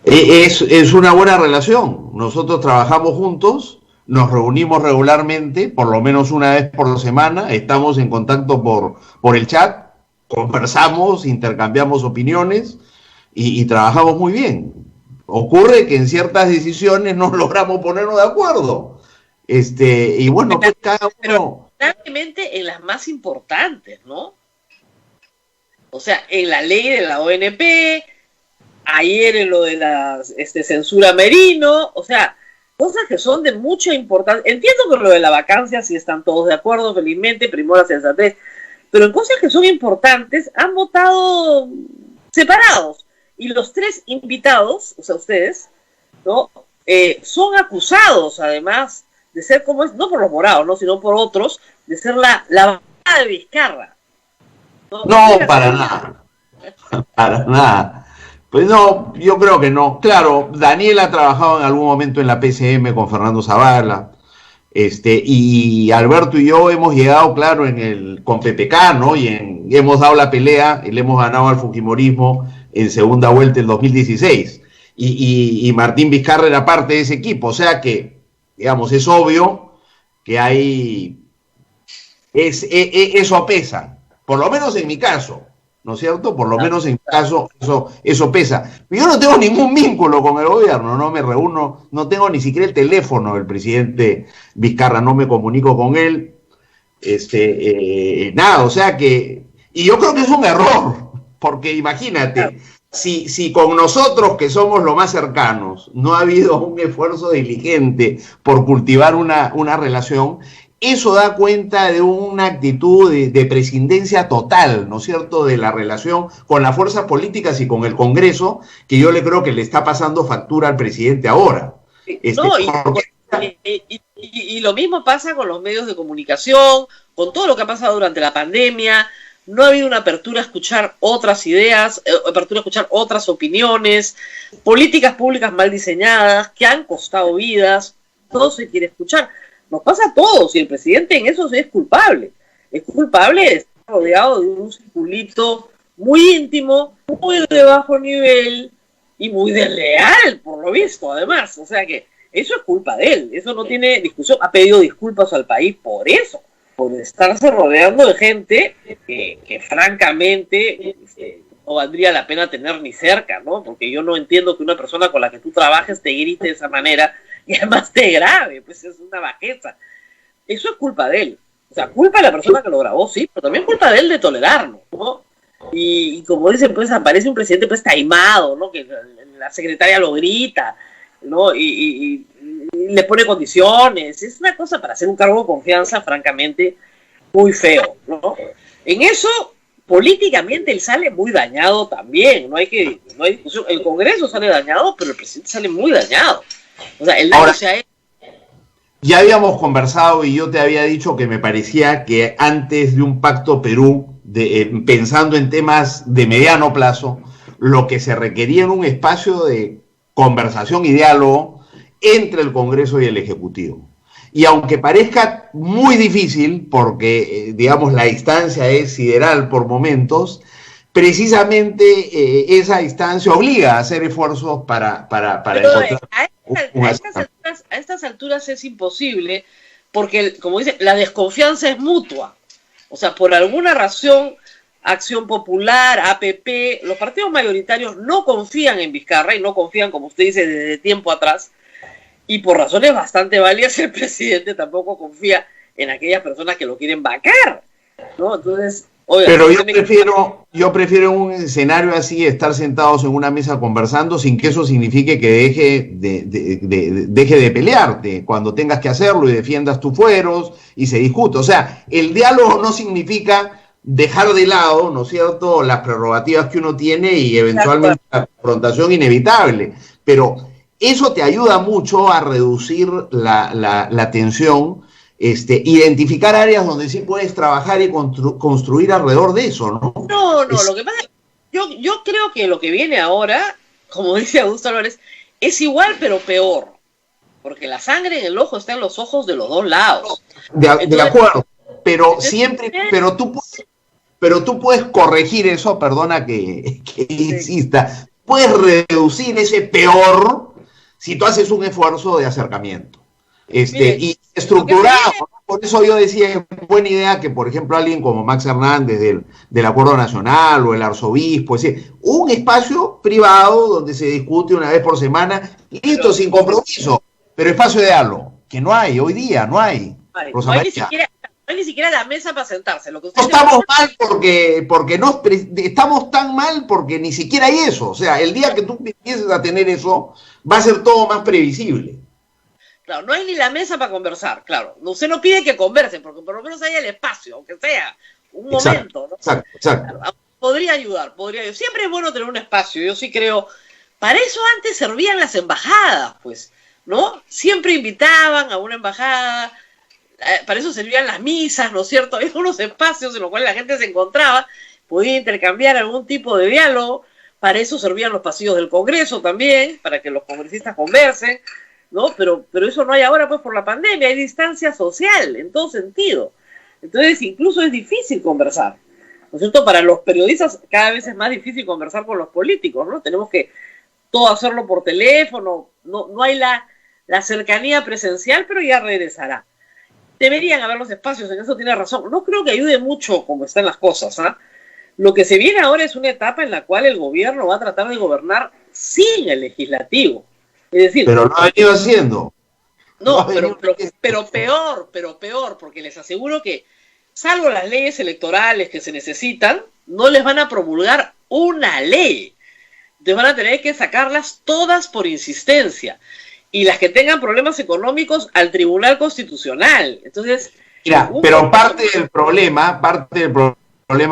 Es una buena relación. Nosotros trabajamos juntos, nos reunimos regularmente, por lo menos una vez por semana, estamos en contacto por el chat, conversamos, intercambiamos opiniones y trabajamos muy bien. Ocurre que en ciertas decisiones no logramos ponernos de acuerdo. Y bueno, pues cada uno... Pero realmente en las más importantes, ¿no? O sea, en la ley de la ONP, ayer en lo de la censura Merino, o sea, cosas que son de mucha importancia. Entiendo que lo de la vacancia sí están todos de acuerdo, felizmente, primó la sensatez, pero en cosas que son importantes han votado separados. Y los 3 invitados, o sea, ustedes, ¿no? Son acusados, además, de ser como es, no por los morados, ¿no? Sino por otros, de ser la bancada de Vizcarra. No, para nada. Para nada. Pues no, yo creo que no. Claro, Daniel ha trabajado en algún momento en la PCM con Fernando Zavala, y Alberto y yo hemos llegado, claro, con PPK, ¿no? Y hemos dado la pelea y le hemos ganado al fujimorismo en segunda vuelta en 2016. Y Martín Vizcarra era parte de ese equipo. O sea que, digamos, es obvio que hay... eso pesa. Por lo menos en mi caso, ¿no es cierto? Por lo menos en mi caso eso pesa. Yo no tengo ningún vínculo con el gobierno, no me reúno, no tengo ni siquiera el teléfono del presidente Vizcarra, no me comunico con él, nada, o sea que... Y yo creo que es un error, porque imagínate, si con nosotros que somos los más cercanos no ha habido un esfuerzo diligente por cultivar una relación... Eso da cuenta de una actitud de prescindencia total, ¿no es cierto?, de la relación con las fuerzas políticas y con el Congreso, que yo le creo que le está pasando factura al presidente ahora. Y lo mismo pasa con los medios de comunicación, con todo lo que ha pasado durante la pandemia. No ha habido una apertura a escuchar otras ideas, apertura a escuchar otras opiniones, políticas públicas mal diseñadas, que han costado vidas. Todo se quiere escuchar. Nos pasa a todos, y el presidente en eso sí es culpable. Es culpable de estar rodeado de un circulito muy íntimo, muy de bajo nivel y muy desleal, por lo visto, además. O sea que eso es culpa de él, eso no tiene discusión. Ha pedido disculpas al país por eso, por estarse rodeando de gente que francamente no valdría la pena tener ni cerca, ¿no? Porque yo no entiendo que una persona con la que tú trabajes te grite de esa manera y además te grave, pues es una bajeza. Eso es culpa de él. O sea, culpa de la persona que lo grabó, sí, pero también culpa de él de tolerarlo, ¿no? Y como dicen, pues aparece un presidente pues taimado, ¿no? Que la secretaria lo grita, ¿no? Y le pone condiciones. Es una cosa para hacer un cargo de confianza, francamente, muy feo, ¿no? En eso, políticamente, él sale muy dañado también. No hay discusión. El Congreso sale dañado, pero el presidente sale muy dañado. O sea, el daño se ha hecho. Ya habíamos conversado y yo te había dicho que me parecía que antes de un pacto Perú, pensando en temas de mediano plazo, lo que se requería en un espacio de conversación y diálogo entre el Congreso y el Ejecutivo. Y aunque parezca muy difícil, porque, digamos, la distancia es sideral por momentos, precisamente esa distancia obliga a hacer esfuerzos para encontrar... A estas alturas es imposible, porque, como dice, la desconfianza es mutua. O sea, por alguna razón, Acción Popular, APP, los partidos mayoritarios no confían en Vizcarra, y no confían, como usted dice, desde tiempo atrás, y por razones bastante válidas el presidente tampoco confía en aquellas personas que lo quieren vacar, ¿no? Entonces, oiga, pero yo prefiero en un escenario así estar sentados en una mesa conversando sin que eso signifique que deje de pelearte cuando tengas que hacerlo y defiendas tus fueros y se discute. O sea, el diálogo no significa dejar de lado, ¿no es cierto?, las prerrogativas que uno tiene y eventualmente la confrontación inevitable, pero eso te ayuda mucho a reducir la tensión, identificar áreas donde sí puedes trabajar y construir alrededor de eso, ¿no? No, lo que pasa es que yo creo que lo que viene ahora, como dice Augusto Álvarez, es igual pero peor, porque la sangre en el ojo está en los ojos de los dos lados. De acuerdo, pero tú puedes corregir eso, perdona que insista, puedes reducir ese peor si tú haces un esfuerzo de acercamiento y estructurado, ¿no? Por eso yo decía, es buena idea que, por ejemplo, alguien como Max Hernández del Acuerdo Nacional o el arzobispo, un espacio privado donde se discute una vez por semana, listo, sin compromiso, pero espacio de diálogo, que no hay, hoy día no hay. No hay ni siquiera la mesa para sentarse. Lo que no estamos mal porque no estamos tan mal porque ni siquiera hay eso. O sea, el día que tú empieces a tener eso, va a ser todo más previsible. Claro, no hay ni la mesa para conversar, claro. Usted no pide que conversen, porque por lo menos haya el espacio, aunque sea un momento, ¿no? Exacto. Claro, podría ayudar. Siempre es bueno tener un espacio, yo sí creo. Para eso antes servían las embajadas, pues, ¿no? Siempre invitaban a una embajada. Para eso servían las misas, ¿no es cierto? Había unos espacios en los cuales la gente se encontraba, podía intercambiar algún tipo de diálogo. Para eso servían los pasillos del Congreso también, para que los congresistas conversen, ¿no? Pero eso no hay ahora, pues, por la pandemia. Hay distancia social, en todo sentido. Entonces, incluso es difícil conversar, ¿no es cierto? Para los periodistas cada vez es más difícil conversar con los políticos, ¿no? Tenemos que todo hacerlo por teléfono, no hay la cercanía presencial, pero ya regresará. Deberían haber los espacios, en eso tiene razón. No creo que ayude mucho como están las cosas, ¿ah? Lo que se viene ahora es una etapa en la cual el gobierno va a tratar de gobernar sin el legislativo. Es decir, pero lo ha venido haciendo. No, pero peor, porque les aseguro que, salvo las leyes electorales que se necesitan, no les van a promulgar una ley. Entonces van a tener que sacarlas todas por insistencia. Y las que tengan problemas económicos al Tribunal Constitucional. Entonces, mira, pero parte del problema,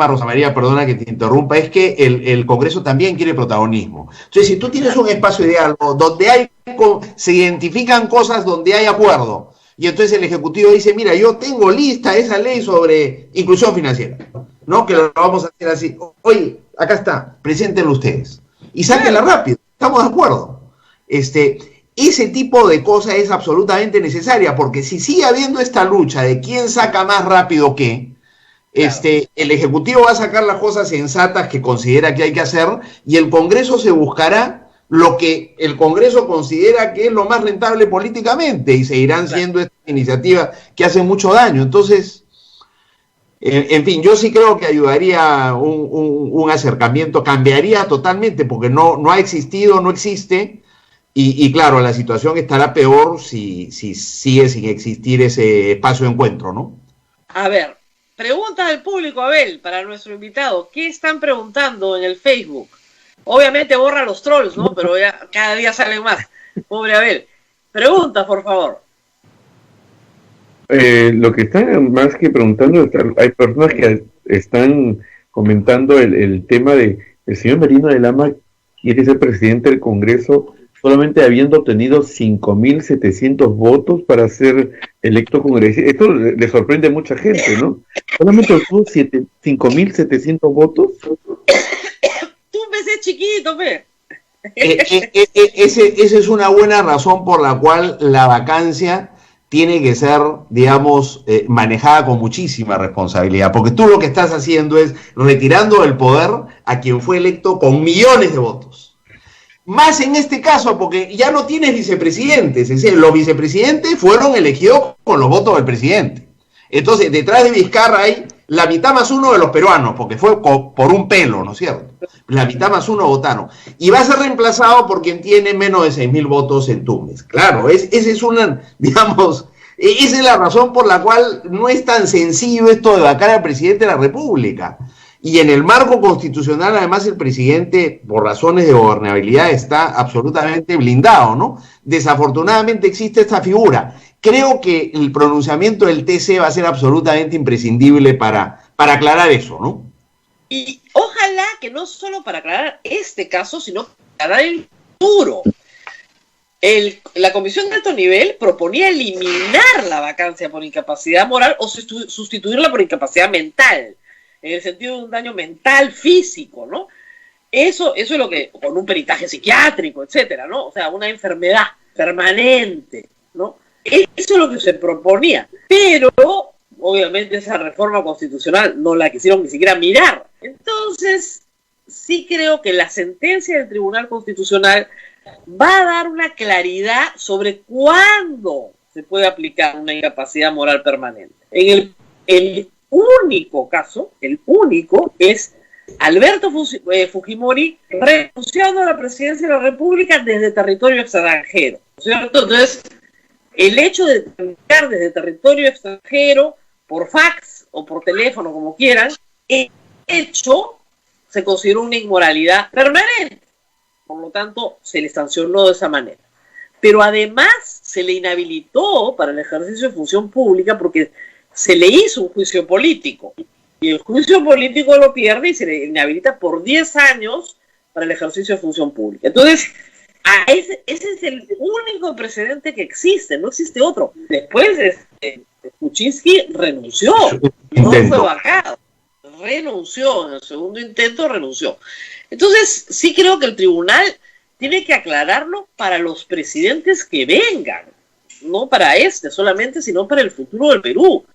Rosa María, perdona que te interrumpa, es que el Congreso también quiere protagonismo. Entonces, si tú tienes un espacio de diálogo donde se identifican cosas donde hay acuerdo, y entonces el Ejecutivo dice, mira, yo tengo lista esa ley sobre inclusión financiera, ¿no? Que lo vamos a hacer así. Oye, acá está, preséntenlo ustedes. Y sáquenla rápido, estamos de acuerdo. Ese tipo de cosas es absolutamente necesaria, porque si sigue habiendo esta lucha de quién saca más rápido qué, el Ejecutivo va a sacar las cosas sensatas que considera que hay que hacer, y el Congreso se buscará lo que el Congreso considera que es lo más rentable políticamente, y seguirán siendo estas iniciativas que hacen mucho daño. Entonces, en fin, yo sí creo que ayudaría un acercamiento, cambiaría totalmente, porque no ha existido, no existe. Y claro, la situación estará peor si sigue sin existir ese espacio de encuentro, ¿no? A ver, preguntas del público, Abel, para nuestro invitado. ¿Qué están preguntando en el Facebook? Obviamente borra los trolls, ¿no? Pero ya cada día salen más. Pobre Abel. Preguntas, por favor. Lo que están más que preguntando, hay personas que están comentando el tema de el señor Merino de Lama quiere ser presidente del Congreso solamente habiendo obtenido 5.700 votos para ser electo congresista. Esto le sorprende a mucha gente, ¿no? Solamente obtuvo 5.700 votos. Tú me has chiquito, pe. Esa es una buena razón por la cual la vacancia tiene que ser, digamos, manejada con muchísima responsabilidad, porque tú lo que estás haciendo es retirando del poder a quien fue electo con millones de votos. Más en este caso, porque ya no tienes vicepresidentes, es decir, los vicepresidentes fueron elegidos con los votos del presidente. Entonces, detrás de Vizcarra hay la mitad más uno de los peruanos, porque fue por un pelo, ¿no es cierto? La mitad más uno votaron. Y va a ser reemplazado por quien tiene menos de 6.000 votos en Tumbes. Claro, esa es una, digamos, esa es la razón por la cual no es tan sencillo esto de vacar al presidente de la República. Y en el marco constitucional, además, el presidente, por razones de gobernabilidad, está absolutamente blindado, ¿no? Desafortunadamente existe esta figura. Creo que el pronunciamiento del TC va a ser absolutamente imprescindible para aclarar eso, ¿no? Y ojalá que no solo para aclarar este caso, sino para aclarar el futuro. La Comisión de Alto Nivel proponía eliminar la vacancia por incapacidad moral o sustituirla por incapacidad mental, en el sentido de un daño mental, físico, ¿no? Eso es lo que, con un peritaje psiquiátrico, etcétera, ¿no? O sea, una enfermedad permanente, ¿no? Eso es lo que se proponía. Pero, obviamente, esa reforma constitucional no la quisieron ni siquiera mirar. Entonces, sí creo que la sentencia del Tribunal Constitucional va a dar una claridad sobre cuándo se puede aplicar una incapacidad moral permanente. En el único caso, el único, es Alberto Fujimori renunciando a la presidencia de la República desde territorio extranjero, ¿cierto? Entonces, el hecho de tramitar desde territorio extranjero, por fax o por teléfono, como quieran, el hecho se consideró una inmoralidad permanente. Por lo tanto, se le sancionó de esa manera. Pero además se le inhabilitó para el ejercicio de función pública porque se le hizo un juicio político. Y el juicio político lo pierde y se le inhabilita por 10 años para el ejercicio de función pública. Entonces, ese es el único precedente que existe, no existe otro. Después, Kuczynski renunció, no fue vacado, renunció, en el segundo intento renunció. Entonces, sí creo que el tribunal tiene que aclararlo para los presidentes que vengan, no para solamente, sino para el futuro del Perú.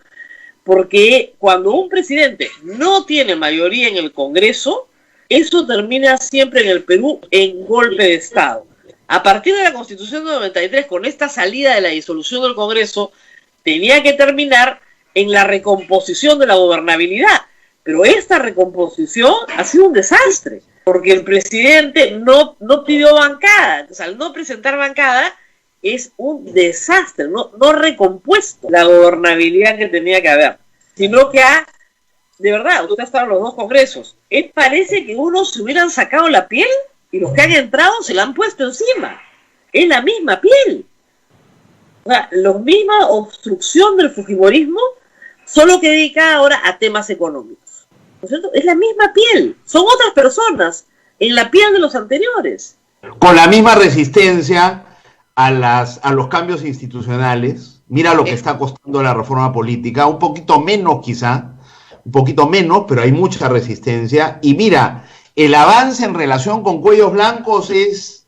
Porque cuando un presidente no tiene mayoría en el Congreso, eso termina siempre en el Perú en golpe de Estado. A partir de la Constitución de 93, con esta salida de la disolución del Congreso, tenía que terminar en la recomposición de la gobernabilidad. Pero esta recomposición ha sido un desastre, porque el presidente no pidió bancada. Entonces, al no presentar bancada, es un desastre, no recompuesto la gobernabilidad que tenía que haber, sino que de verdad, usted ha estado en los dos congresos, parece que unos se hubieran sacado la piel y los que han entrado se la han puesto encima, es la misma piel, o sea, la misma obstrucción del fujimorismo, solo que dedica ahora a temas económicos, ¿no es cierto? Es la misma piel, son otras personas en la piel de los anteriores. Con la misma resistencia a los cambios institucionales. Mira lo que está costando la reforma política, un poquito menos quizá, un poquito menos, pero hay mucha resistencia. Y mira, el avance en relación con Cuellos Blancos es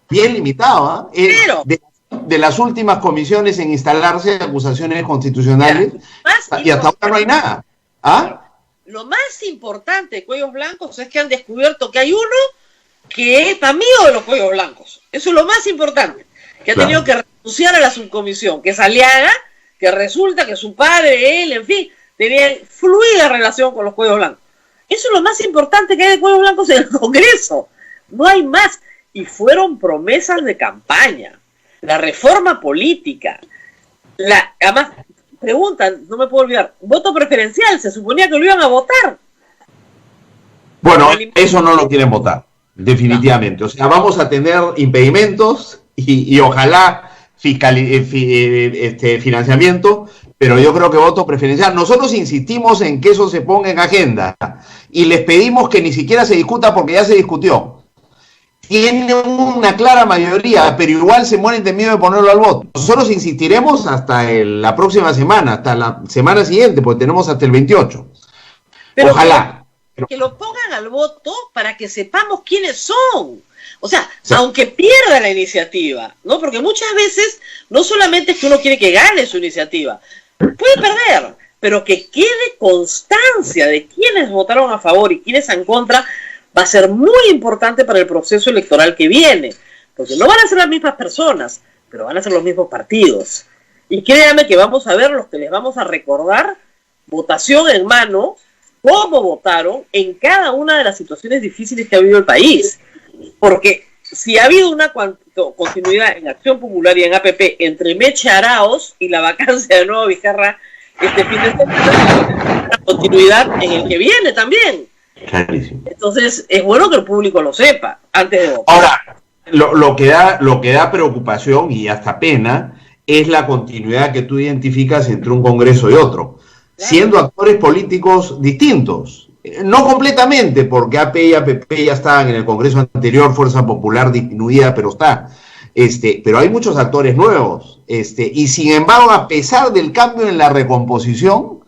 bien limitado, ¿eh? De las últimas comisiones en instalarse acusaciones constitucionales, y hasta ahora no hay nada. Lo más importante de Cuellos Blancos es que han descubierto que hay uno que es amigo de los Cuellos Blancos. Eso es lo más importante. Que ha tenido que renunciar a la subcomisión, que es Aliaga, que resulta que su padre, él, en fin, tenía fluida relación con los Cuellos Blancos. Eso es lo más importante que hay de Cuellos Blancos en el Congreso. No hay más. Y fueron promesas de campaña. La reforma política. Además, preguntan, no me puedo olvidar, voto preferencial, se suponía que lo iban a votar. Bueno, eso no lo quieren votar, definitivamente. O sea, vamos a tener impedimentos y ojalá financiamiento, pero yo creo que voto preferencial. Nosotros insistimos en que eso se ponga en agenda y les pedimos que ni siquiera se discuta porque ya se discutió. Tiene una clara mayoría, pero igual se mueren de miedo de ponerlo al voto. Nosotros insistiremos hasta la próxima semana, hasta la semana siguiente, porque tenemos hasta el 28. Pero ojalá. que lo pongan al voto para que sepamos quiénes son. O sea, aunque pierda la iniciativa, ¿no? Porque muchas veces no solamente es que uno quiere que gane su iniciativa, puede perder, pero que quede constancia de quiénes votaron a favor y quiénes en contra, va a ser muy importante para el proceso electoral que viene, porque no van a ser las mismas personas, pero van a ser los mismos partidos. Y créanme que vamos a ver los que les vamos a recordar, votación en mano, cómo votaron en cada una de las situaciones difíciles que ha vivido el país. Porque si ha habido una continuidad en Acción Popular y en APP entre Mecha Araos y la vacancia de Nuevo Vizcarra este fin de semana, una continuidad en el que viene también. Clarísimo. Entonces es bueno que el público lo sepa antes de votar. Ahora, lo que da preocupación y hasta pena es la continuidad que tú identificas entre un Congreso y otro, siendo actores políticos distintos. No completamente, porque AP y APP ya estaban en el Congreso anterior, Fuerza Popular disminuida, pero está. Pero hay muchos actores nuevos. Y sin embargo, a pesar del cambio en la recomposición,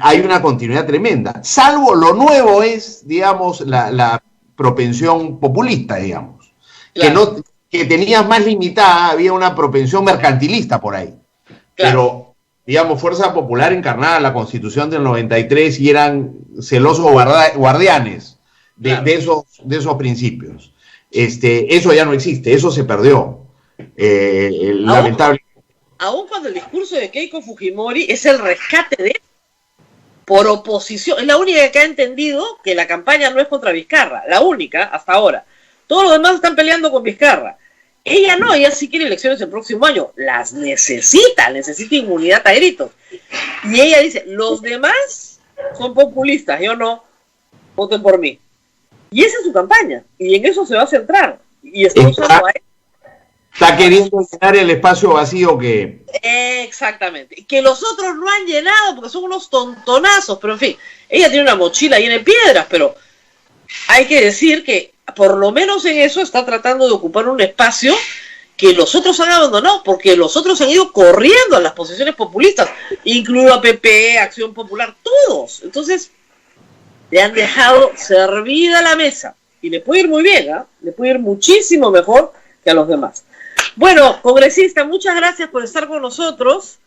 hay una continuidad tremenda. Salvo lo nuevo es, digamos, la propensión populista, digamos. Claro. Que tenías más limitada, había una propensión mercantilista por ahí. Claro. Pero, digamos, Fuerza Popular encarnada en la Constitución del 93 y eran celosos guardianes de esos principios. Eso ya no existe, eso se perdió. Lamentable. Aún cuando el discurso de Keiko Fujimori es el rescate de por oposición, es la única que ha entendido que la campaña no es contra Vizcarra, la única hasta ahora. Todos los demás están peleando con Vizcarra. Ella no, ella sí quiere elecciones el próximo año, las necesita inmunidad a gritos. Y ella dice, los demás son populistas, yo no, voten por mí. Y esa es su campaña, y en eso se va a centrar. Y está usando a él. Está queriendo llenar el espacio vacío que... Exactamente, que los otros no han llenado porque son unos tontonazos, pero en fin, ella tiene una mochila llena de piedras, pero hay que decir que por lo menos en eso está tratando de ocupar un espacio que los otros han abandonado, porque los otros han ido corriendo a las posiciones populistas, incluido APP, Acción Popular, todos. Entonces, le han dejado servida la mesa, y le puede ir muy bien, le puede ir muchísimo mejor que a los demás. Bueno, congresista, muchas gracias por estar con nosotros.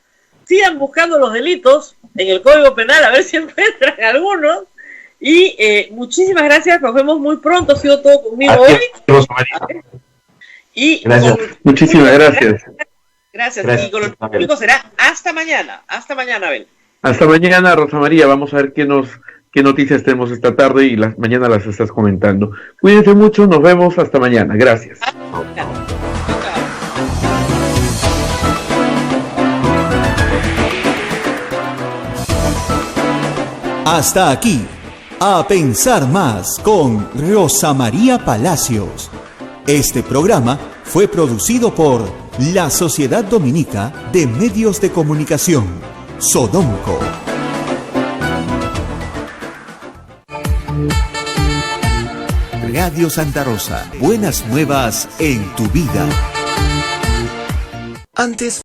Sigan buscando los delitos en el Código Penal, a ver si encuentran algunos. Y muchísimas gracias, nos vemos muy pronto. Ha sido todo conmigo hoy. Y gracias. Muchísimas gracias. Gracias. Y con el público será hasta mañana. Hasta mañana, Abel. Hasta mañana, Rosa María. Vamos a ver qué noticias tenemos esta tarde y mañana las estás comentando. Cuídense mucho, nos vemos hasta mañana. Gracias. Hasta aquí, A Pensar Más con Rosa María Palacios. Este programa fue producido por la Sociedad Dominica de Medios de Comunicación, Sodomco. Radio Santa Rosa, buenas nuevas en tu vida. Antes